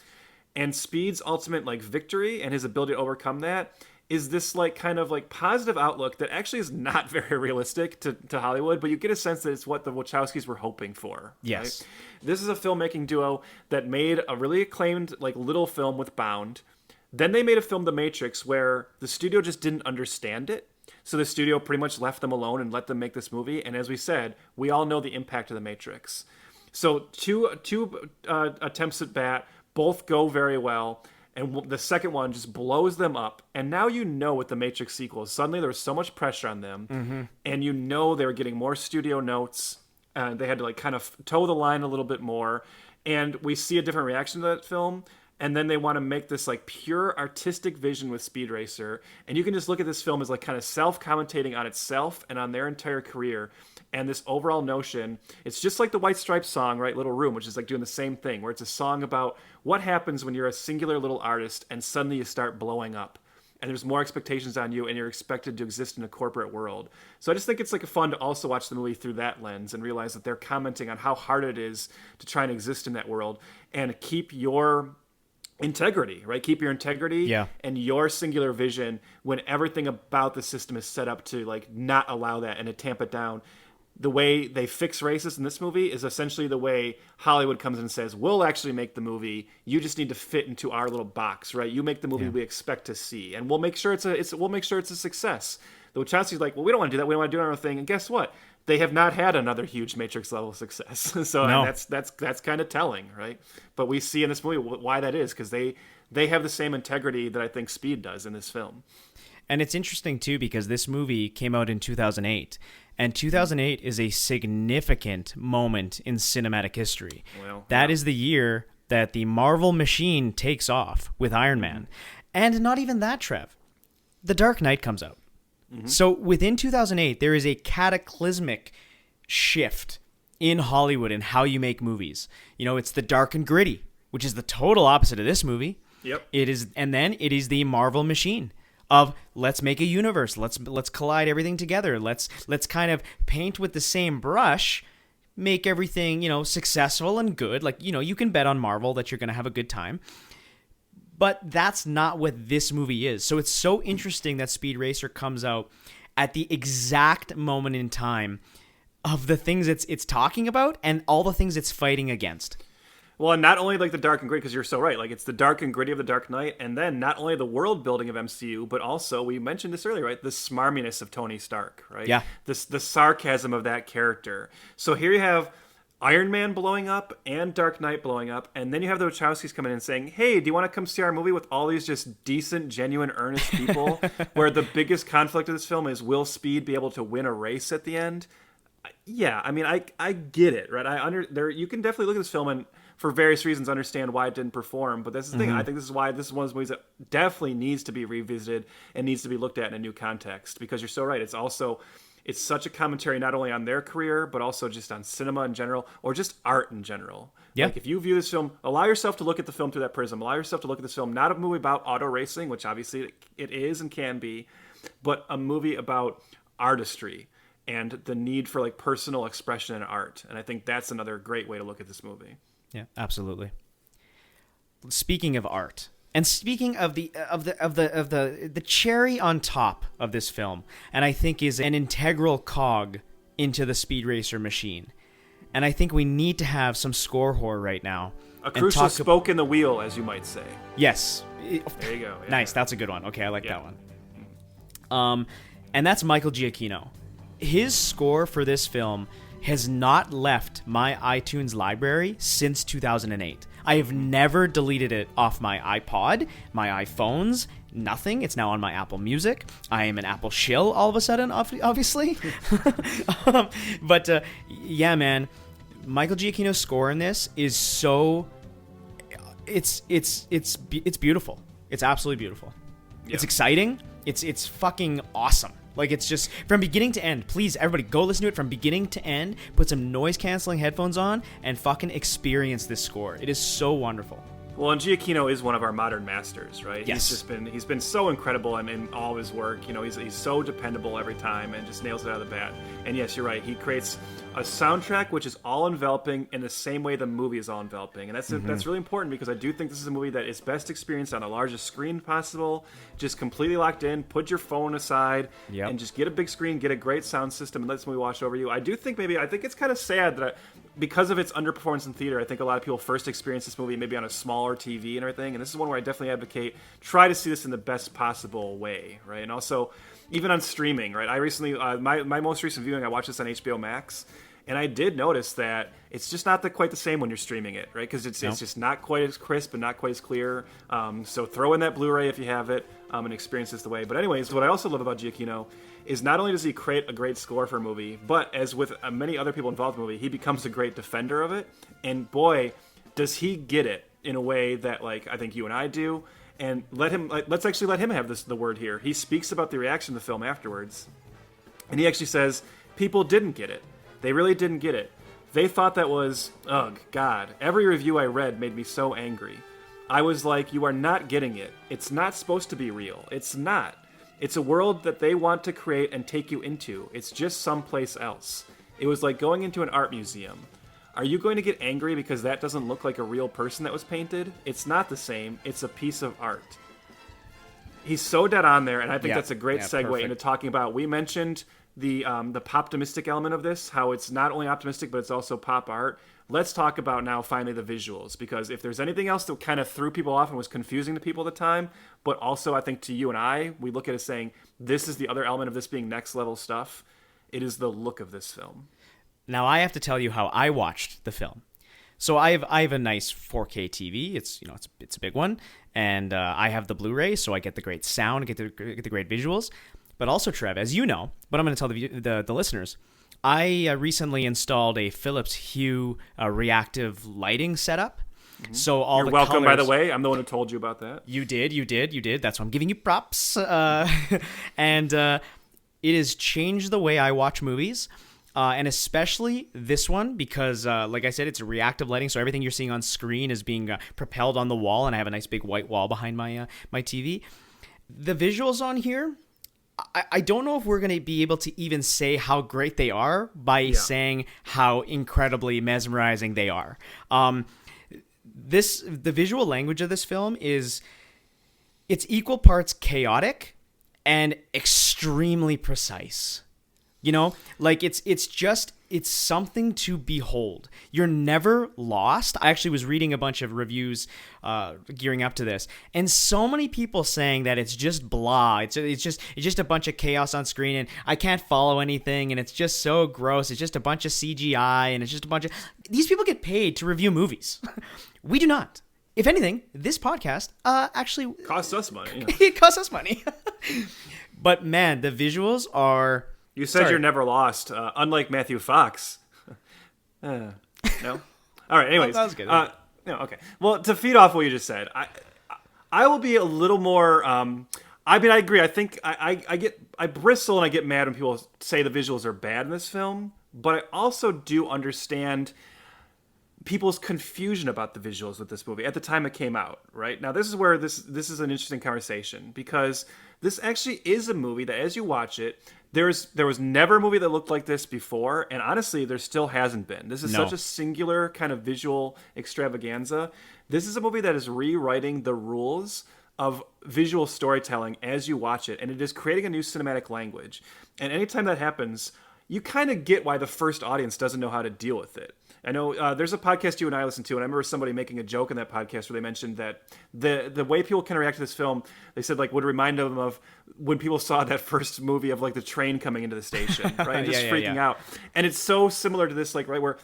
And Speed's ultimate victory and his ability to overcome that is this kind of positive outlook that actually is not very realistic to Hollywood, but you get a sense that it's what the Wachowskis were hoping for. Yes. Right? This is a filmmaking duo that made a really acclaimed little film with Bound. Then they made a film, The Matrix, where the studio just didn't understand it. So the studio pretty much left them alone and let them make this movie. And as we said, we all know the impact of The Matrix. So two attempts at bat, both go very well. And the second one just blows them up. And now with the Matrix sequel, suddenly there was so much pressure on them. Mm-hmm. And they were getting more studio notes. They had to kind of toe the line a little bit more. And we see a different reaction to that film. and then they want to make this like pure artistic vision with Speed Racer, and you can just look at this film as like kind of self-commentating on itself and on their entire career. And this overall notion, it's just like the White Stripes song, right, Little Room, which is like doing the same thing, where it's a song about what happens when you're a singular little artist and suddenly you start blowing up. And there's more expectations on you and you're expected to exist in a corporate world. So I just think it's like fun to also watch the movie through that lens and realize that they're commenting on how hard it is to try and exist in that world and keep your integrity, right? Keep your integrity and your singular vision when everything about the system is set up to like not allow that and to tamp it down. The way they fix racists in this movie is essentially the way Hollywood comes in and says, we'll actually make the movie. You just need to fit into our little box, right? You make the movie we expect to see, and we'll make sure it's a success. The Wachowski's like, well, we don't want to do that. We don't want to do our own thing. And guess what? They have not had another huge Matrix level success. So No. and that's kind of telling, right? But we see in this movie why that is, because they have the same integrity that I think Speed does in this film. And it's interesting, too, because this movie came out in 2008. And 2008 is a significant moment in cinematic history. Well, that is the year that the Marvel machine takes off with Iron Man. And not even that, Trev. The Dark Knight comes out. So within 2008, there is a cataclysmic shift in Hollywood in how you make movies. You know, it's the dark and gritty, which is the total opposite of this movie. Yep. It is, and then it is the Marvel machine of let's make a universe, let's collide everything together, let's kind of paint with the same brush, make everything, you know, successful and good. Like, you know, you can bet on Marvel that you're going to have a good time. But that's not what this movie is. So it's so interesting that Speed Racer comes out at the exact moment in time of the things it's talking about and all the things it's fighting against. Well, and not only like the dark and gritty, because you're so right, like it's the dark and gritty of the Dark Knight, and then not only the world building of MCU, but also, we mentioned this earlier, right, the smarminess of Tony Stark, right? Yeah. The sarcasm of that character. So here you have Iron Man blowing up and Dark Knight blowing up, and then you have the Wachowskis coming in and saying, hey, do you want to come see our movie with all these just decent, genuine, earnest people, where the biggest conflict of this film is, will Speed be able to win a race at the end? Yeah, I mean, I get it, right? You can definitely look at this film and, for various reasons, understand why it didn't perform. But that's the thing. I think this is why this is one of those movies that definitely needs to be revisited and needs to be looked at in a new context. Because you're so right. It's such a commentary not only on their career, but also just on cinema in general, or just art in general. Yeah. Like if you view this film, allow yourself to look at the film through that prism. Allow yourself to look at this film, not a movie about auto racing, which obviously it is and can be, but a movie about artistry and the need for like personal expression in art. And I think that's another great way to look at this movie. Yeah, absolutely. Speaking of art, and speaking of the cherry on top of this film, and I think is an integral cog into the Speed Racer machine, and I think we need to have some score horror right now. A crucial spoke in the wheel, as you might say. Yes. There you go. Yeah. Nice. That's a good one. Okay, I like that one. And that's Michael Giacchino. His score for this film has not left my iTunes library since 2008. I have never deleted it off my iPod, my iPhones, nothing. It's now on my Apple Music. I am an Apple shill all of a sudden, obviously. But yeah, man, Michael Giacchino's score in this is so... It's beautiful. It's absolutely beautiful. Yeah. It's exciting. It's fucking awesome. Like, it's just, from beginning to end, please, everybody, go listen to it from beginning to end, put some noise-canceling headphones on, and fucking experience this score. It is so wonderful. Well, and Giacchino is one of our modern masters, right? Yes. He's been so incredible in all of his work. You know, he's so dependable every time and just nails it out of the bat. And yes, you're right. He creates a soundtrack which is all enveloping in the same way the movie is all enveloping. And that's really important, because I do think this is a movie that is best experienced on the largest screen possible. Just completely locked in. Put your phone aside and just get a big screen, get a great sound system, and let this movie wash over you. I think it's kind of sad that because of its underperformance in theater, I think a lot of people first experience this movie maybe on a smaller TV and everything. And this is one where I definitely advocate try to see this in the best possible way, right? And also, even on streaming, right? I recently, my most recent viewing, I watched this on HBO Max, and I did notice that it's just not quite the same when you're streaming it, right? Because it's just not quite as crisp and not quite as clear. So throw in that Blu-ray if you have it and experience this the way. But anyways, what I also love about Giacchino is not only does he create a great score for a movie, but as with many other people involved in the movie, he becomes a great defender of it. And boy, does he get it in a way that like I think you and I do, and let's actually let him have the word here. He speaks about the reaction to the film afterwards, and he actually says people didn't get it. They really didn't get it. They thought that was, ugh, God. Every review I read made me so angry. I was like, you are not getting it. It's not supposed to be real. It's not. It's a world that they want to create and take you into. It's just someplace else. It was like going into an art museum. Are you going to get angry because that doesn't look like a real person that was painted? It's not the same. It's a piece of art. He's so dead on there, and I think that's a great segue perfect. into talking about, we mentioned the poptimistic element of this, how it's not only optimistic, but it's also pop art. Let's talk about now finally the visuals, because if there's anything else that kind of threw people off and was confusing to people at the time, but also I think to you and I, we look at it as saying, this is the other element of this being next level stuff. It is the look of this film. Now I have to tell you how I watched the film. So I have a nice 4K TV. It's a big one, and I have the Blu-ray, so I get the great sound, get the great visuals. But also, Trev, as you know, but I'm going to tell the listeners, I recently installed a Philips Hue reactive lighting setup. Mm-hmm. So all You're the welcome, colors, by the way. I'm the one who told you about that. You did. That's why I'm giving you props. And it has changed the way I watch movies. And especially this one because, like I said, it's a reactive lighting, so everything you're seeing on screen is being propelled on the wall, and I have a nice big white wall behind my TV. The visuals on here, I don't know if we're going to be able to even say how great they are by saying how incredibly mesmerizing they are. The visual language of this film it's equal parts chaotic and extremely precise. You know, like it's something to behold. You're never lost. I actually was reading a bunch of reviews gearing up to this, and so many people saying that it's just blah. It's just a bunch of chaos on screen, and I can't follow anything, and it's just so gross. It's just a bunch of CGI, and it's just a bunch of... These people get paid to review movies. We do not. If anything, this podcast actually costs us money. Yeah. It costs us money. But man, the visuals are... You said you're never lost, unlike Matthew Fox. No? All right, anyways. That was good. No, okay. Well, to feed off what you just said, I will be a little more... I mean, I agree. I think I bristle and I get mad when people say the visuals are bad in this film, but I also do understand people's confusion about the visuals with this movie at the time it came out, right? Now, this is where this is an interesting conversation, because this actually is a movie that as you watch it, there was never a movie that looked like this before, and honestly, there still hasn't been. This is such a singular kind of visual extravaganza. This is a movie that is rewriting the rules of visual storytelling as you watch it, and it is creating a new cinematic language. And anytime that happens, you kind of get why the first audience doesn't know how to deal with it. I know there's a podcast you and I listen to, and I remember somebody making a joke in that podcast where they mentioned that the way people can react to this film, they said like would remind them of when people saw that first movie of like the train coming into the station, right? And just freaking out. And it's so similar to this, like, right, where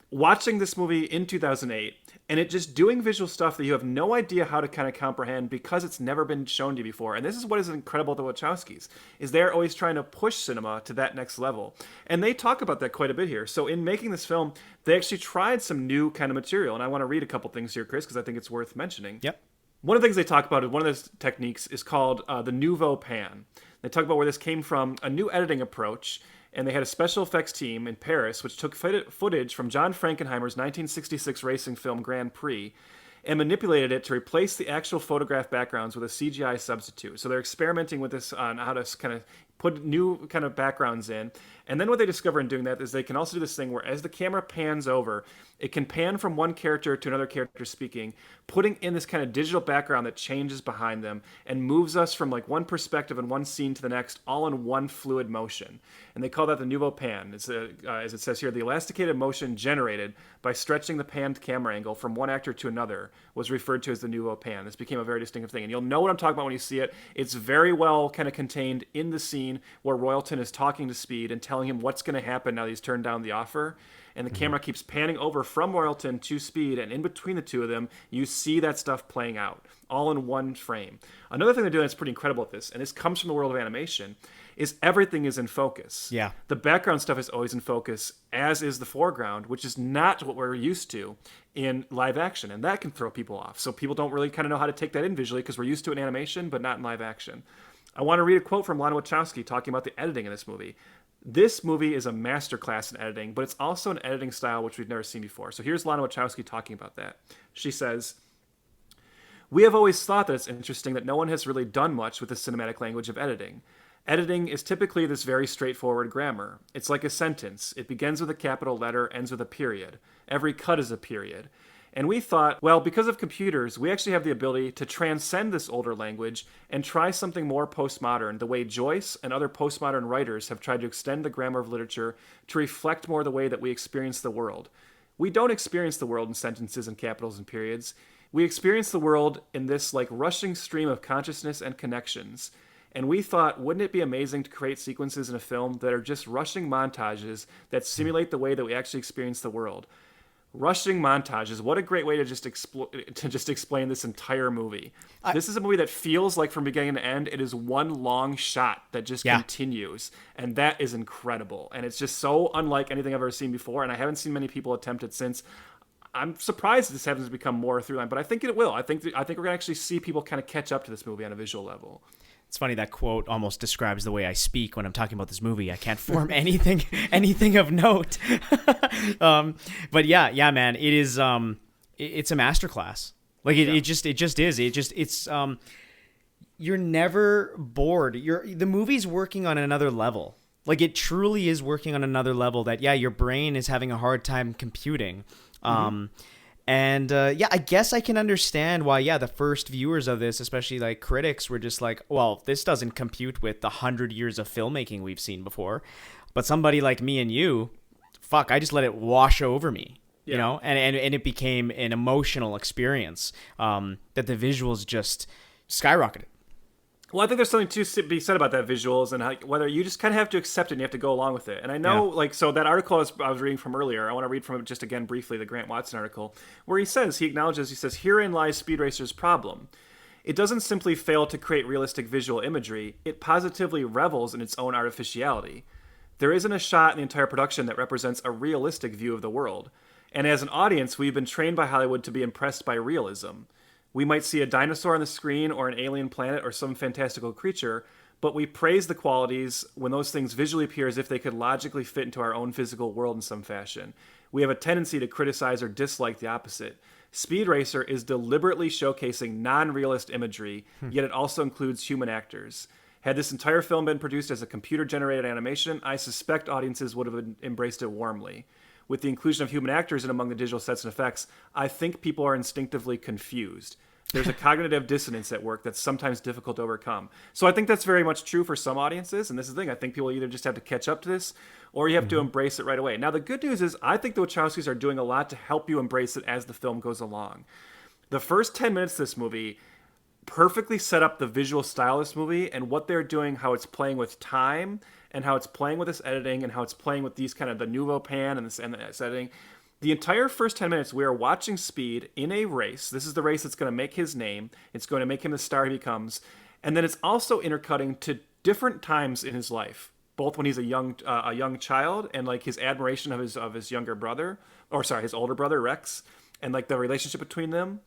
watching this movie in 2008 and it just doing visual stuff that you have no idea how to kind of comprehend because it's never been shown to you before. And this is what is incredible to the Wachowskis, is they're always trying to push cinema to that next level. And they talk about that quite a bit here. So in making this film, they actually tried some new kind of material. And I want to read a couple things here, Chris, because I think it's worth mentioning. Yep. One of the things they talk about, one of those techniques is called the nouveau pan. They talk about where this came from, a new editing approach. And they had a special effects team in Paris, which took footage from John Frankenheimer's 1966 racing film Grand Prix and manipulated it to replace the actual photograph backgrounds with a CGI substitute. So they're experimenting with this on how to kind of put new kind of backgrounds in. And then what they discover in doing that is they can also do this thing where as the camera pans over, it can pan from one character to another character speaking, putting in this kind of digital background that changes behind them and moves us from like one perspective and one scene to the next, all in one fluid motion. And they call that the nouveau pan. It's as it says here, the elasticated motion generated by stretching the panned camera angle from one actor to another was referred to as the nouveau pan. This became a very distinctive thing. And you'll know what I'm talking about when you see it. It's very well kind of contained in the scene where Royalton is talking to Speed and telling him what's going to happen now that he's turned down the offer. And the camera keeps panning over from Royalton to Speed, and in between the two of them, you see that stuff playing out, all in one frame. Another thing they're doing that's pretty incredible at this, and this comes from the world of animation, is everything is in focus. Yeah. The background stuff is always in focus, as is the foreground, which is not what we're used to in live action. And that can throw people off. So people don't really kind of know how to take that in visually because we're used to it in animation, but not in live action. I want to read a quote from Lana Wachowski talking about the editing in this movie. This movie is a masterclass in editing, but it's also an editing style which we've never seen before. So here's Lana Wachowski talking about that. She says, "We have always thought that it's interesting that no one has really done much with the cinematic language of editing. Editing is typically this very straightforward grammar. It's like a sentence. It begins with a capital letter, ends with a period. Every cut is a period. And we thought, well, because of computers, we actually have the ability to transcend this older language and try something more postmodern, the way Joyce and other postmodern writers have tried to extend the grammar of literature to reflect more the way that we experience the world. We don't experience the world in sentences and capitals and periods. We experience the world in this like rushing stream of consciousness and connections. And we thought, wouldn't it be amazing to create sequences in a film that are just rushing montages that simulate the way that we actually experience the world? Rushing montages. What a great way to just explain this entire movie. This is a movie that feels like from beginning to end, it is one long shot that just continues. And that is incredible. And it's just so unlike anything I've ever seen before. And I haven't seen many people attempt it since. I'm surprised this happens to become more through line, but I think it will. I think we're going to actually see people kind of catch up to this movie on a visual level. It's funny, that quote almost describes the way I speak when I'm talking about this movie. I can't form anything of note. But yeah, man, it is it's a masterclass. Like it just is. It's you're never bored. The movie's working on another level. Like it truly is working on another level that your brain is having a hard time computing. And I guess I can understand why, the first viewers of this, especially like critics, were just like, well, this doesn't compute with the 100 years of filmmaking we've seen before. But somebody like me and you, I just let it wash over me, you know, and it became an emotional experience that the visuals just skyrocketed. Well, I think there's something to be said about that visuals and how, whether you just kind of have to accept it and you have to go along with it. And I know, so that article I was reading from earlier, I want to read from it just again briefly, the Grant Watson article, where he says, herein lies Speed Racer's problem. It doesn't simply fail to create realistic visual imagery, it positively revels in its own artificiality. There isn't a shot in the entire production that represents a realistic view of the world. And as an audience, we've been trained by Hollywood to be impressed by realism. We might see a dinosaur on the screen or an alien planet or some fantastical creature, but we praise the qualities when those things visually appear as if they could logically fit into our own physical world in some fashion. We have a tendency to criticize or dislike the opposite. Speed Racer is deliberately showcasing non-realist imagery, yet it also includes human actors. Had this entire film been produced as a computer-generated animation, I suspect audiences would have embraced it warmly. With the inclusion of human actors in among the digital sets and effects, I think people are instinctively confused. There's a cognitive dissonance at work that's sometimes difficult to overcome. So I think that's very much true for some audiences, and this is the thing. I think people either just have to catch up to this, or you have to embrace it right away. Now, the good news is I think the Wachowskis are doing a lot to help you embrace it as the film goes along. The first 10 minutes of this movie perfectly set up the visual style of this movie and what they're doing, how it's playing with time, and how it's playing with this editing, and how it's playing with these kind of the nouveau pan and this editing. The entire first 10 minutes, we are watching Speed in a race. This is the race that's going to make his name. It's going to make him the star he becomes. And then it's also intercutting to different times in his life, both when he's a young child and like his admiration of his younger brother, his older brother Rex, and like the relationship between them.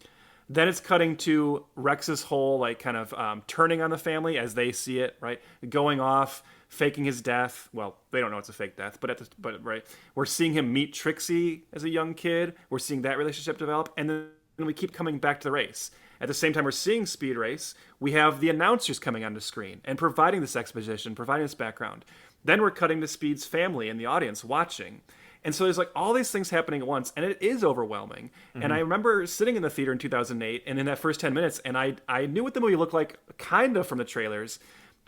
Then it's cutting to Rex's whole like kind of turning on the family as they see it, right? Going off, faking his death. Well, they don't know it's a fake death, but right, we're seeing him meet Trixie as a young kid. We're seeing that relationship develop, and then we keep coming back to the race. At the same time we're seeing Speed Race, we have the announcers coming onto screen and providing this exposition, providing this background. Then we're cutting to Speed's family and the audience watching. And so there's like all these things happening at once, and it is overwhelming. Mm-hmm. And I remember sitting in the theater in 2008, and in that first 10 minutes, and I knew what the movie looked like kind of from the trailers,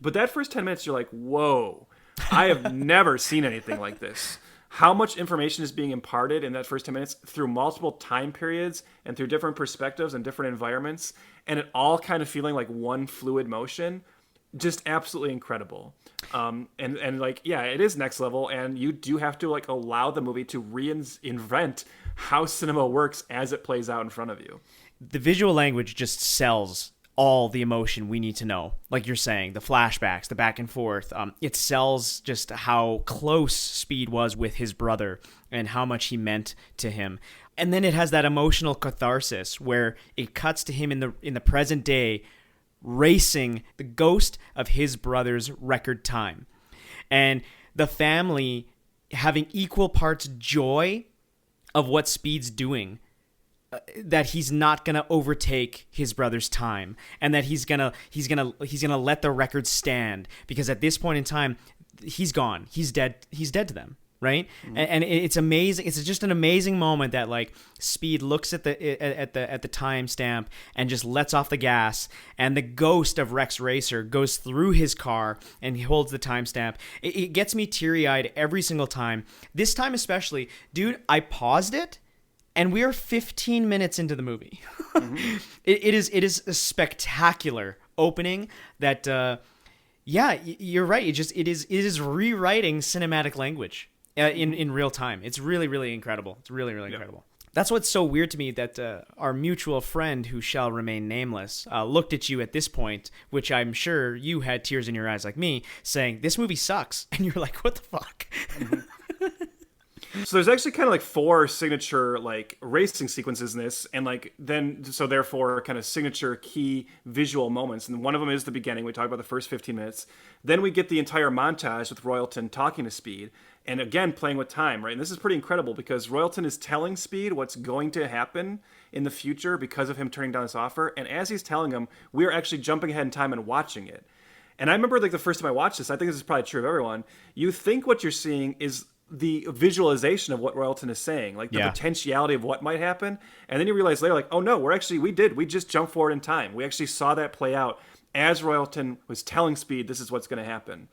but that first 10 minutes, you're like, whoa, I have never seen anything like this. How much information is being imparted in that first 10 minutes through multiple time periods and through different perspectives and different environments, and it all kind of feeling like one fluid motion. Just absolutely incredible. And like, yeah, it is next level, and you do have to like allow the movie to reinvent how cinema works as it plays out in front of you. The visual language just sells all the emotion we need to know. Like you're saying, the flashbacks, the back and forth. It sells just how close Speed was with his brother and how much he meant to him. And then it has that emotional catharsis where it cuts to him in the present day, racing the ghost of his brother's record time. And the family having equal parts joy of what Speed's doing, that he's not going to overtake his brother's time, and that he's going to let the record stand, because at this point in time he's gone. He's dead to them. Right. Mm-hmm. And it's amazing. It's just an amazing moment that like Speed looks at the timestamp and just lets off the gas, and the ghost of Rex Racer goes through his car and he holds the timestamp. It gets me teary-eyed every single time. This time especially, dude, I paused it and we are 15 minutes into the movie. Mm-hmm. It is a spectacular opening that yeah, you're right. It is rewriting cinematic language. In real time. It's really, really incredible. It's really, really incredible. That's what's so weird to me, that our mutual friend, who shall remain nameless, looked at you at this point, which I'm sure you had tears in your eyes like me, saying, this movie sucks. And you're like, what the fuck? Mm-hmm. So there's actually kind of like 4 signature like racing sequences in this, and like then so therefore kind of signature key visual moments. And one of them is the beginning. We talk about the first 15 minutes. Then we get the entire montage with Royalton talking to Speed, and again playing with time, right? And this is pretty incredible because Royalton is telling Speed what's going to happen in the future because of him turning down this offer. And as he's telling him, we're actually jumping ahead in time and watching it. And I remember like the first time I watched this, I think this is probably true of everyone. You think what you're seeing is the visualization of what Royalton is saying, like the potentiality of what might happen. And then you realize later, like, oh no, we just jumped forward in time. We actually saw that play out as Royalton was telling Speed, this is what's going to happen.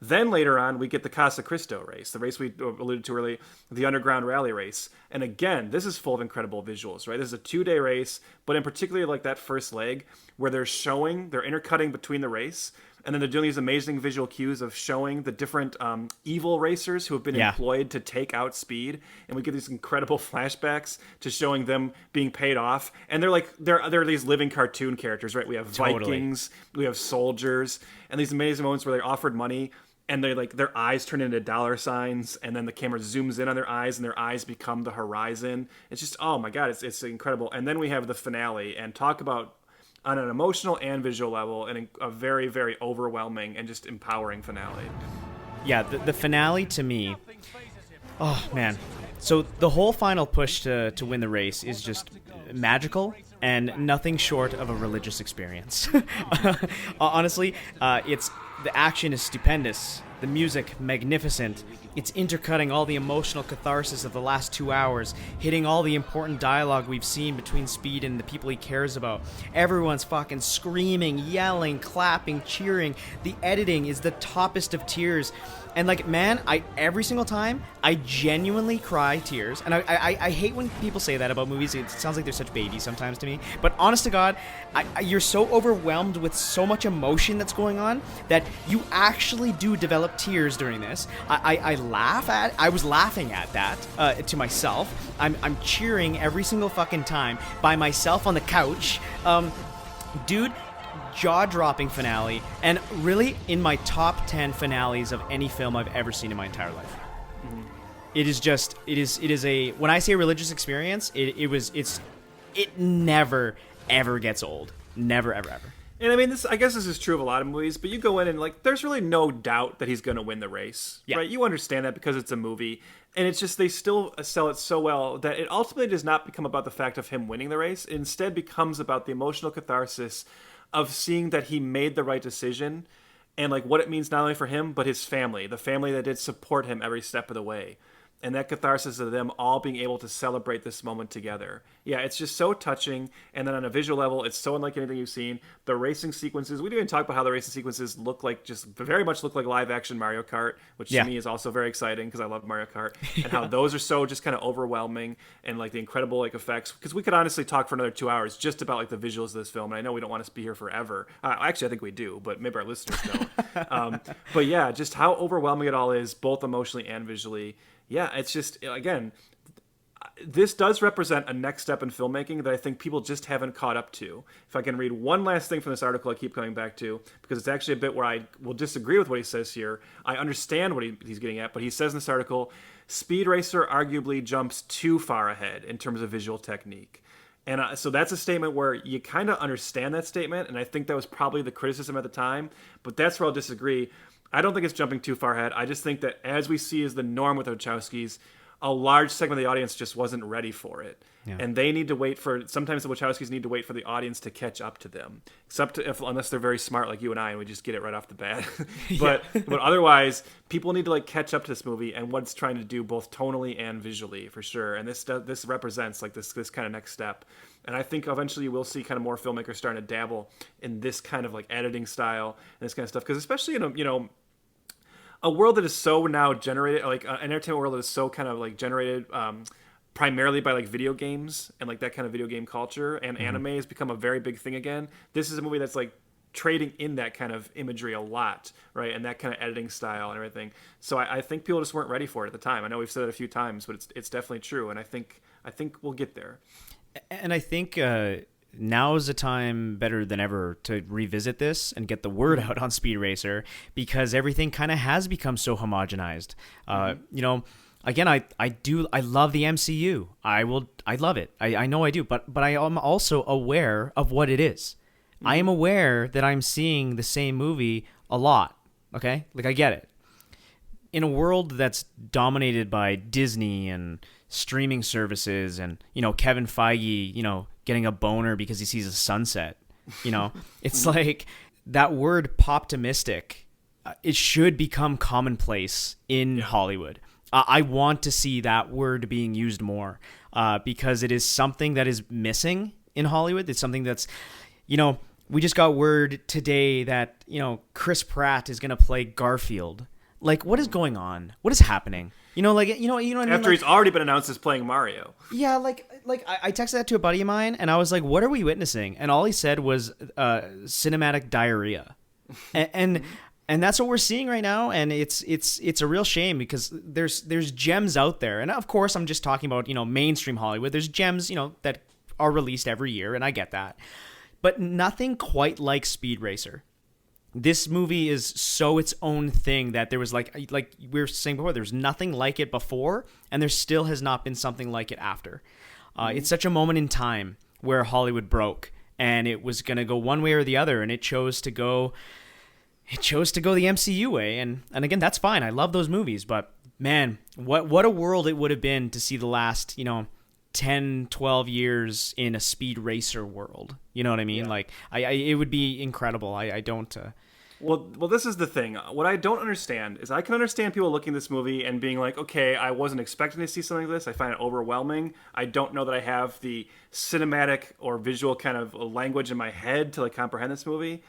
Then later on, we get the Casa Cristo race, the race we alluded to earlier, the Underground Rally race. And again, this is full of incredible visuals, right? This is a 2-day race, but in particular, like that first leg where they're intercutting between the race. And then they're doing these amazing visual cues of showing the different evil racers who have been employed to take out Speed. And we get these incredible flashbacks to showing them being paid off. And they're these living cartoon characters, right? We have Vikings, we have soldiers, and these amazing moments where they're offered money and they like their eyes turn into dollar signs, and then the camera zooms in on their eyes and their eyes become the horizon. It's just, oh my God, it's incredible. And then we have the finale, and talk about on an emotional and visual level, and a very, very overwhelming and just empowering finale. Yeah, the finale to me, oh man. So the whole final push to win the race is just magical and nothing short of a religious experience. Honestly, the action is stupendous, the music magnificent. It's intercutting all the emotional catharsis of the last 2 hours, hitting all the important dialogue we've seen between Speed and the people he cares about. Everyone's fucking screaming, yelling, clapping, cheering. The editing is the toppest of tiers. And like, man, every single time, I genuinely cry tears. And I hate when people say that about movies. It sounds like they're such babies sometimes to me. But honest to God, you're so overwhelmed with so much emotion that's going on that you actually do develop tears during this. I was laughing at that to myself. I'm cheering every single fucking time by myself on the couch. Dude, jaw-dropping finale, and really in my top 10 finales of any film I've ever seen in my entire life. Mm-hmm. It is a, when I say religious experience, it never ever gets old. Never ever ever. And I mean, I guess this is true of a lot of movies, but you go in and like, there's really no doubt that he's going to win the race, right? You understand that because it's a movie, and it's just, they still sell it so well that it ultimately does not become about the fact of him winning the race. It instead becomes about the emotional catharsis of seeing that he made the right decision, and like what it means not only for him, but his family, the family that did support him every step of the way. And that catharsis of them all being able to celebrate this moment together. Yeah, it's just so touching. And then on a visual level, it's so unlike anything you've seen. The racing sequences, we didn't even talk about how the racing sequences very much look like live action Mario Kart, which to me is also very exciting because I love Mario Kart. And how those are so just kind of overwhelming, and like the incredible like effects. Because we could honestly talk for another 2 hours just about like the visuals of this film. And I know we don't want to be here forever. Actually, I think we do, but maybe our listeners don't. But yeah, just how overwhelming it all is, both emotionally and visually. Yeah, it's just, again, this does represent a next step in filmmaking that I think people just haven't caught up to. If I can read one last thing from this article I keep coming back to, because it's actually a bit where I will disagree with what he says here. I understand what he's getting at, but he says in this article, Speed Racer arguably jumps too far ahead in terms of visual technique. And so that's a statement where you kind of understand that statement, and I think that was probably the criticism at the time, but that's where I'll disagree. I don't think it's jumping too far ahead. I just think that as we see as the norm with the Wachowskis, a large segment of the audience just wasn't ready for it. Yeah. And they need to wait for, sometimes the Wachowskis need to wait for the audience to catch up to them. Unless they're very smart like you and I, and we just get it right off the bat. but otherwise, people need to like catch up to this movie and what it's trying to do both tonally and visually, for sure. And this represents like this kind of next step. And I think eventually we'll see kind of more filmmakers starting to dabble in this kind of like editing style and this kind of stuff. Because especially in a world that is so now generated, like an entertainment world that is so kind of like generated primarily by like video games and like that kind of video game culture, and anime has become a very big thing again. This is a movie that's like trading in that kind of imagery a lot, right? And that kind of editing style and everything. So I think people just weren't ready for it at the time. I know we've said it a few times, but it's definitely true. And I think we'll get there. And I think now is the time better than ever to revisit this and get the word out on Speed Racer, because everything kind of has become so homogenized. Again, I love the MCU. I love it. I know I do, but I am also aware of what it is. I am aware that I'm seeing the same movie a lot. Okay? Like, I get it. In a world that's dominated by Disney and streaming services and, Kevin Feige, getting a boner because he sees a sunset, it's like that word poptimistic, it should become commonplace in Hollywood. I want to see that word being used more because it is something that is missing in Hollywood. It's something that's, we just got word today that, Chris Pratt is going to play Garfield. Like, what is going on? What is happening? What I mean? After he's already been announced as playing Mario. Yeah, I texted that to a buddy of mine, and I was like, what are we witnessing? And all he said was cinematic diarrhea. And that's what we're seeing right now, and it's a real shame because there's gems out there. And of course, I'm just talking about, mainstream Hollywood. There's gems, that are released every year, and I get that. But nothing quite like Speed Racer. This movie is so its own thing that there was like we were saying before, there's nothing like it before, and there still has not been something like it after. It's such a moment in time where Hollywood broke, and it was going to go one way or the other, and it chose to go the MCU way, and again, that's fine. I love those movies, but man, what a world it would have been to see the last 10, 12 years in a Speed Racer world. You know what I mean? Yeah. Like, it would be incredible. I don't... Well, this is the thing. What I don't understand is I can understand people looking at this movie and being like, okay, I wasn't expecting to see something like this. I find it overwhelming. I don't know that I have the cinematic or visual kind of language in my head to like comprehend this movie.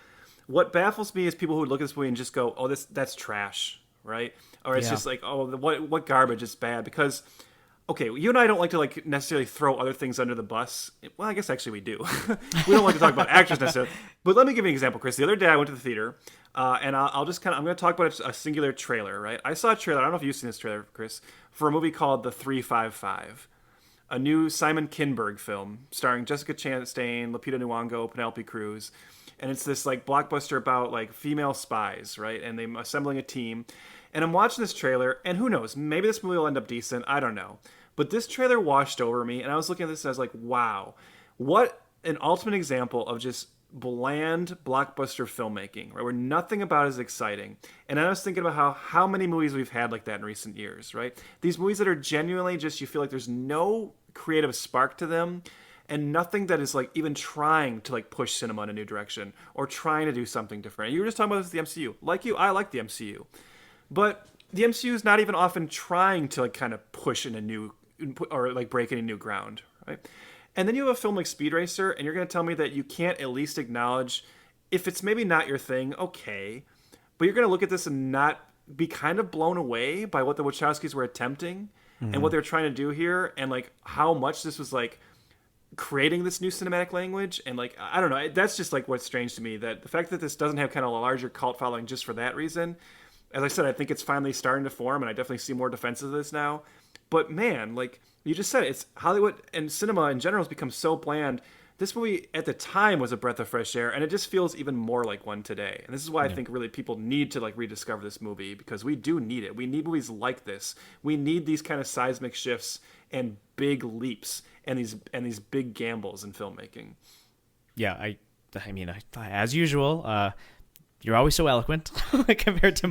What baffles me is people who look at this movie and just go, oh, that's trash, right? Or it's just like, oh, what garbage, it's bad. Because... okay, you and I don't like to like necessarily throw other things under the bus. Well, I guess actually we do. We don't like to talk about actors necessarily. But let me give you an example, Chris. The other day I went to the theater, and I'm going to talk about a singular trailer, right? I saw a trailer, I don't know if you've seen this trailer, Chris, for a movie called The 355, a new Simon Kinberg film starring Jessica Chastain, Lupita Nyong'o, Penelope Cruz. And it's this like blockbuster about like female spies, right? And they're assembling a team. And I'm watching this trailer, and who knows, maybe this movie will end up decent, I don't know. But this trailer washed over me, and I was looking at this and I was like, wow, what an ultimate example of just bland blockbuster filmmaking, right? Where nothing about it is exciting. And I was thinking about how many movies we've had like that in recent years, right? These movies that are genuinely just, you feel like there's no creative spark to them, and nothing that is like even trying to like push cinema in a new direction or trying to do something different. You were just talking about this with the MCU. Like you, I like the MCU. But the MCU is not even often trying to like kind of push in a new or like break any new ground, right? And then you have a film like Speed Racer, and you're going to tell me that you can't at least acknowledge, if it's maybe not your thing, okay, but you're going to look at this and not be kind of blown away by what the Wachowskis were attempting and what they're trying to do here, and like how much this was like creating this new cinematic language. And like, I don't know, that's just like what's strange to me, that the fact that this doesn't have kind of a larger cult following just for that reason. As I said, I think it's finally starting to form, and I definitely see more defenses of this now. But man, like you just said, it's Hollywood and cinema in general has become so bland. This movie at the time was a breath of fresh air, and it just feels even more like one today. And this is why I think really people need to like rediscover this movie, because we do need it. We need movies like this. We need these kind of seismic shifts and big leaps and these big gambles in filmmaking. Yeah, I mean, as usual, you're always so eloquent compared to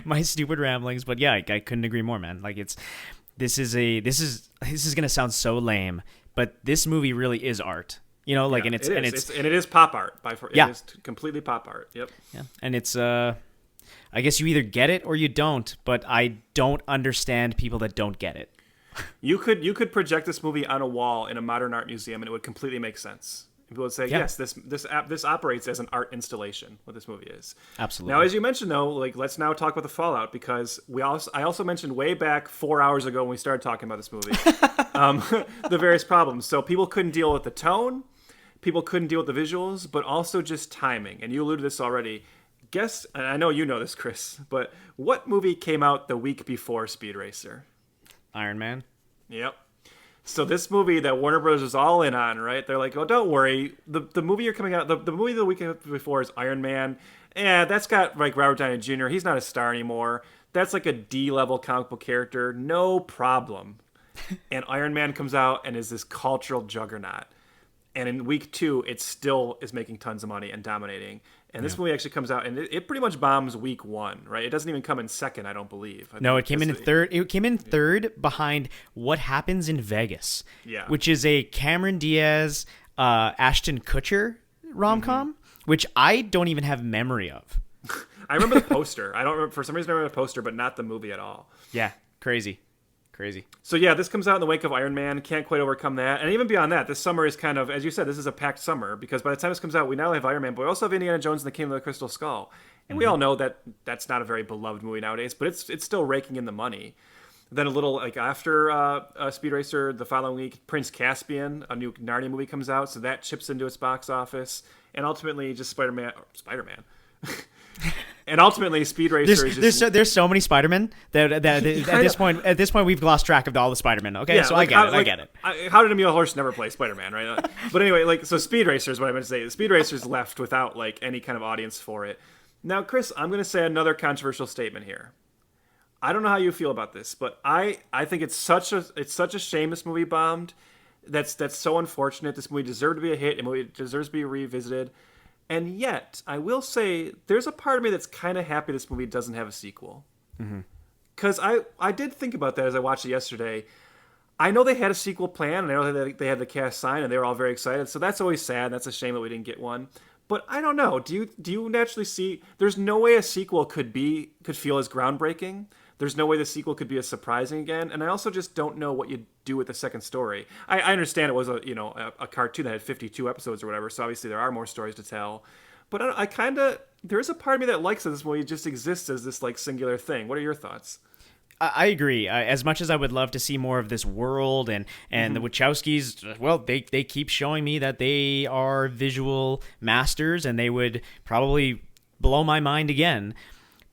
my stupid ramblings. But yeah, I couldn't agree more, man. Like this is gonna sound so lame, but this movie really is art. You know, like, yeah, and it is pop art it is completely pop art. Yep. Yeah, and it's I guess you either get it or you don't, but I don't understand people that don't get it. You could project this movie on a wall in a modern art museum, and it would completely make sense. People would say, yes, this operates as an art installation. What this movie is. Absolutely. Now, as you mentioned, though, like let's now talk about the fallout, because I also mentioned way back 4 hours ago when we started talking about this movie, the various problems. So people couldn't deal with the tone. People couldn't deal with the visuals, but also just timing. And you alluded to this already. Guess, and I know you know this, Chris, but what movie came out the week before Speed Racer? Iron Man. Yep. So this movie that Warner Bros. Was all in on, right? They're like, oh, don't worry. The movie you're coming out, the movie the week before is Iron Man. Yeah, that's got like Robert Downey Jr. He's not a star anymore. That's like a D-level comic book character. No problem. And Iron Man comes out and is this cultural juggernaut. And in week 2, it still is making tons of money and dominating. And this movie actually comes out, and it pretty much bombs week 1, right? It doesn't even come in second, I don't believe. No, it came in third. It came in third behind What Happens in Vegas, which is a Cameron Diaz, Ashton Kutcher rom-com, which I don't even have memory of. I remember the poster. I don't remember, for some reason I remember the poster, but not the movie at all. Yeah, crazy. So yeah, this comes out in the wake of Iron Man. Can't quite overcome that. And even beyond that, this summer is kind of, as you said, this is a packed summer, because by the time this comes out, we not only have Iron Man, but we also have Indiana Jones and the Kingdom of the Crystal Skull. And we all know that that's not a very beloved movie nowadays, but it's still raking in the money. Then a little like after Speed Racer, the following week, Prince Caspian, a new Narnia movie, comes out, so that chips into its box office. And ultimately, just Spider-Man. And ultimately, Speed Racer is just... There's so many Spider-Men that at this point we've lost track of all the Spider-Men. Okay, yeah, so like I get it. How did Emil Hirsch never play Spider-Man, right? But anyway, like, so Speed Racer is what I meant to say. Speed Racer's left without like any kind of audience for it. Now, Chris, I'm going to say another controversial statement here. I don't know how you feel about this, but I think it's such a shame this movie bombed. That's so unfortunate. This movie deserved to be a hit. It deserves to be revisited. And yet, I will say, there's a part of me that's kind of happy this movie doesn't have a sequel. Because I did think about that as I watched it yesterday. I know they had a sequel plan, and I know that they had the cast signed, and they were all very excited. So that's always sad. That's a shame that we didn't get one. But I don't know. Do you naturally see? There's no way a sequel could feel as groundbreaking. There's no way the sequel could be as surprising again. And I also just don't know what you do with the second story. I understand it was a cartoon that had 52 episodes or whatever, so obviously there are more stories to tell. But there's a part of me that likes that this movie just exists as this like singular thing. What are your thoughts? I agree. As much as I would love to see more of this world, and the Wachowskis, well, they keep showing me that they are visual masters, and they would probably blow my mind again.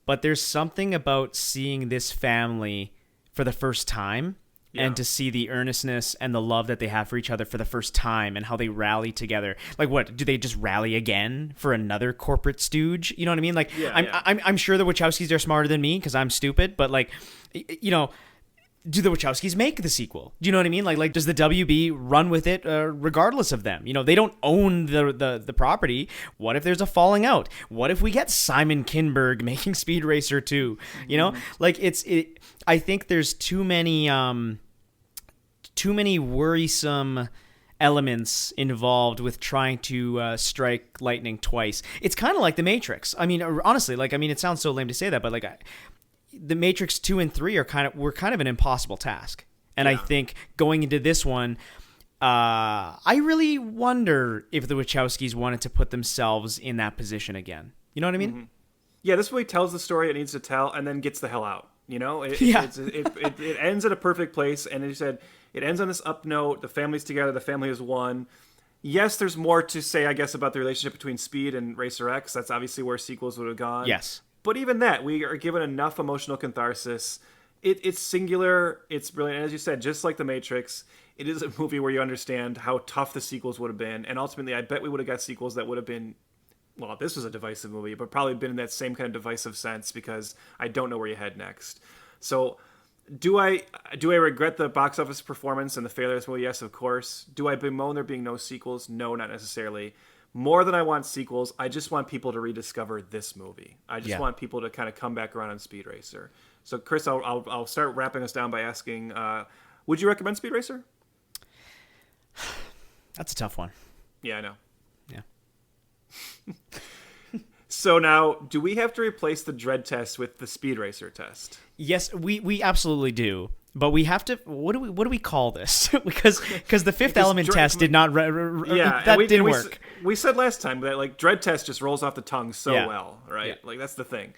But there's something about seeing this family for the first time, and to see the earnestness and the love that they have for each other for the first time, and how they rally together. Like, what, do they just rally again for another corporate stooge? You know what I mean? Like, I'm sure the Wachowskis are smarter than me because I'm stupid, but like, do the Wachowskis make the sequel? Do you know what I mean? Like does the WB run with it regardless of them? They don't own the property. What if there's a falling out? What if we get Simon Kinberg making Speed Racer 2? Like I think there's too many worrisome elements involved with trying to strike lightning twice. It's kind of like The Matrix. I mean, honestly, it sounds so lame to say that, but The Matrix 2 and 3 were kind of an impossible task. And I think going into this one, I really wonder if the Wachowskis wanted to put themselves in that position again. You know what I mean? Mm-hmm. Yeah, this movie tells the story it needs to tell and then gets the hell out. It ends at a perfect place. And as you said, it ends on this up note. The family's together. The family is one. Yes, there's more to say, I guess, about the relationship between Speed and Racer X. That's obviously where sequels would have gone. Yes. But even that, we are given enough emotional catharsis. It's singular. It's brilliant. And as you said, just like The Matrix, it is a movie where you understand how tough the sequels would have been. And ultimately, I bet we would have got sequels that would have been, well, this was a divisive movie, but probably been in that same kind of divisive sense because I don't know where you head next. So do I regret the box office performance and the failure of this movie? Yes, of course. Do I bemoan there being no sequels? No, not necessarily. More than I want sequels, I just want people to rediscover this movie. I just want people to kind of come back around on Speed Racer. So, Chris, I'll start wrapping us down by asking, would you recommend Speed Racer? That's a tough one. Yeah, I know. Yeah. So now, do we have to replace the dread test with the Speed Racer test? Yes, we absolutely do. But we have to. What do we call this? because the Fifth Element test did not. Didn't work. We said last time that like dread test just rolls off the tongue so well, right? Yeah. Like that's the thing.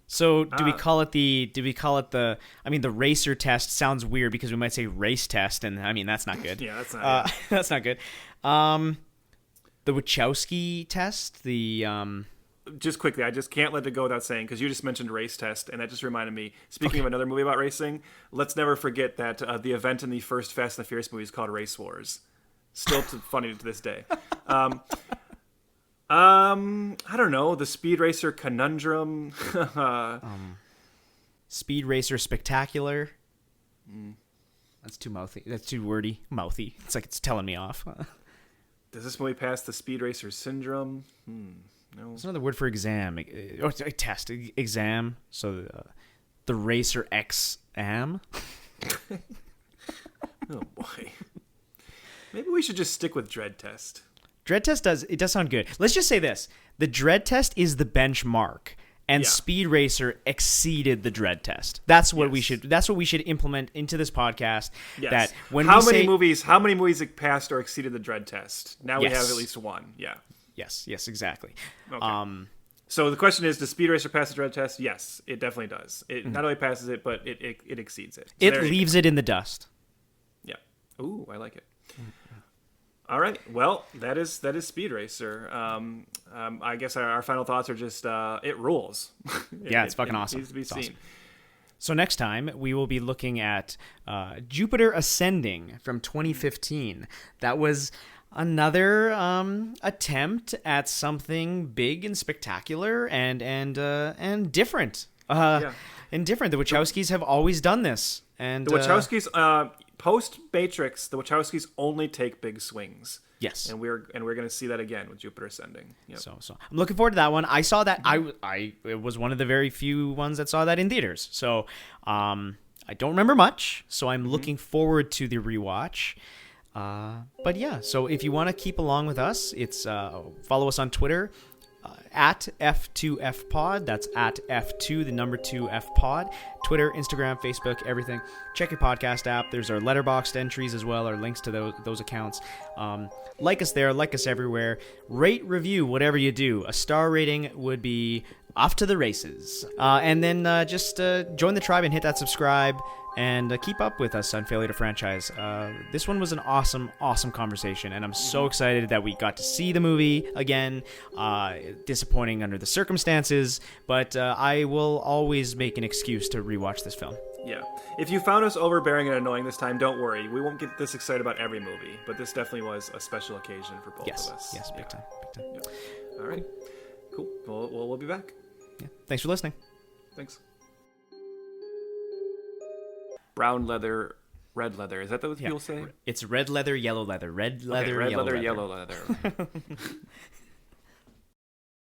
So do we call it the? I mean, the racer test sounds weird because we might say race test, and I mean that's not good. Yeah, that's not. That's not good. The Wachowski test. Just quickly, I just can't let it go without saying, because you just mentioned race test, and that just reminded me, speaking of another movie about racing, let's never forget that the event in the first Fast and the Furious movie is called Race Wars. Still funny to this day. I don't know, the Speed Racer conundrum. Speed Racer Spectacular. That's too mouthy. That's too wordy. Mouthy. It's like it's telling me off. Does this movie pass the Speed Racer syndrome? No. There's another word for exam. Test. Exam. So the Racer X-am. Oh, boy. Maybe we should just stick with Dread Test. Dread Test does sound good. Let's just say this. The Dread Test is the benchmark. And Speed Racer exceeded the Dread Test. That's what we should. That's what we should implement into this podcast. Yes. That when how many movies have passed or exceeded the Dread Test? Now we Yes. have at least one. Yeah. Yes. Yes. Exactly. Okay. So the question is, does Speed Racer pass the Dread Test? Yes, it definitely does. It not only passes it, but it exceeds it. So it leaves it in the dust. Yeah. Ooh, I like it. All right. Well, that is Speed Racer. I guess our final thoughts are just it rules. It's fucking awesome. It needs to be seen. Awesome. So next time we will be looking at Jupiter Ascending from 2015. That was another attempt at something big and spectacular and different. And different. The Wachowskis have always done this. And the Wachowskis post Matrix, the Wachowskis only take big swings. Yes, and we're going to see that again with Jupiter Ascending. Yep. So I'm looking forward to that one. I saw that. It was one of the very few ones that saw that in theaters. So I don't remember much. So I'm looking forward to the rewatch. But yeah, so if you want to keep along with us, it's follow us on Twitter. At F2FPod. That's at F2, the number 2FPod. Twitter, Instagram, Facebook, everything. Check your podcast app. There's our letterboxd entries as well, our links to those accounts. Like us there, like us everywhere. Rate, review, whatever you do. A star rating would be off to the races. And then just join the tribe and hit that subscribe. And keep up with us on Failure to Franchise. This one was an awesome conversation, and I'm so excited that we got to see the movie again. Disappointing under the circumstances, but I will always make an excuse to rewatch this film. Yeah. If you found us overbearing and annoying this time, don't worry. We won't get this excited about every movie, but this definitely was a special occasion for both of us. Yes, big time. Yeah. All right. Cool. We'll be back. Yeah. Thanks for listening. Thanks. Brown leather, red leather. Is that what people say? It's red leather, yellow leather. Red leather, red yellow leather, leather. yellow leather.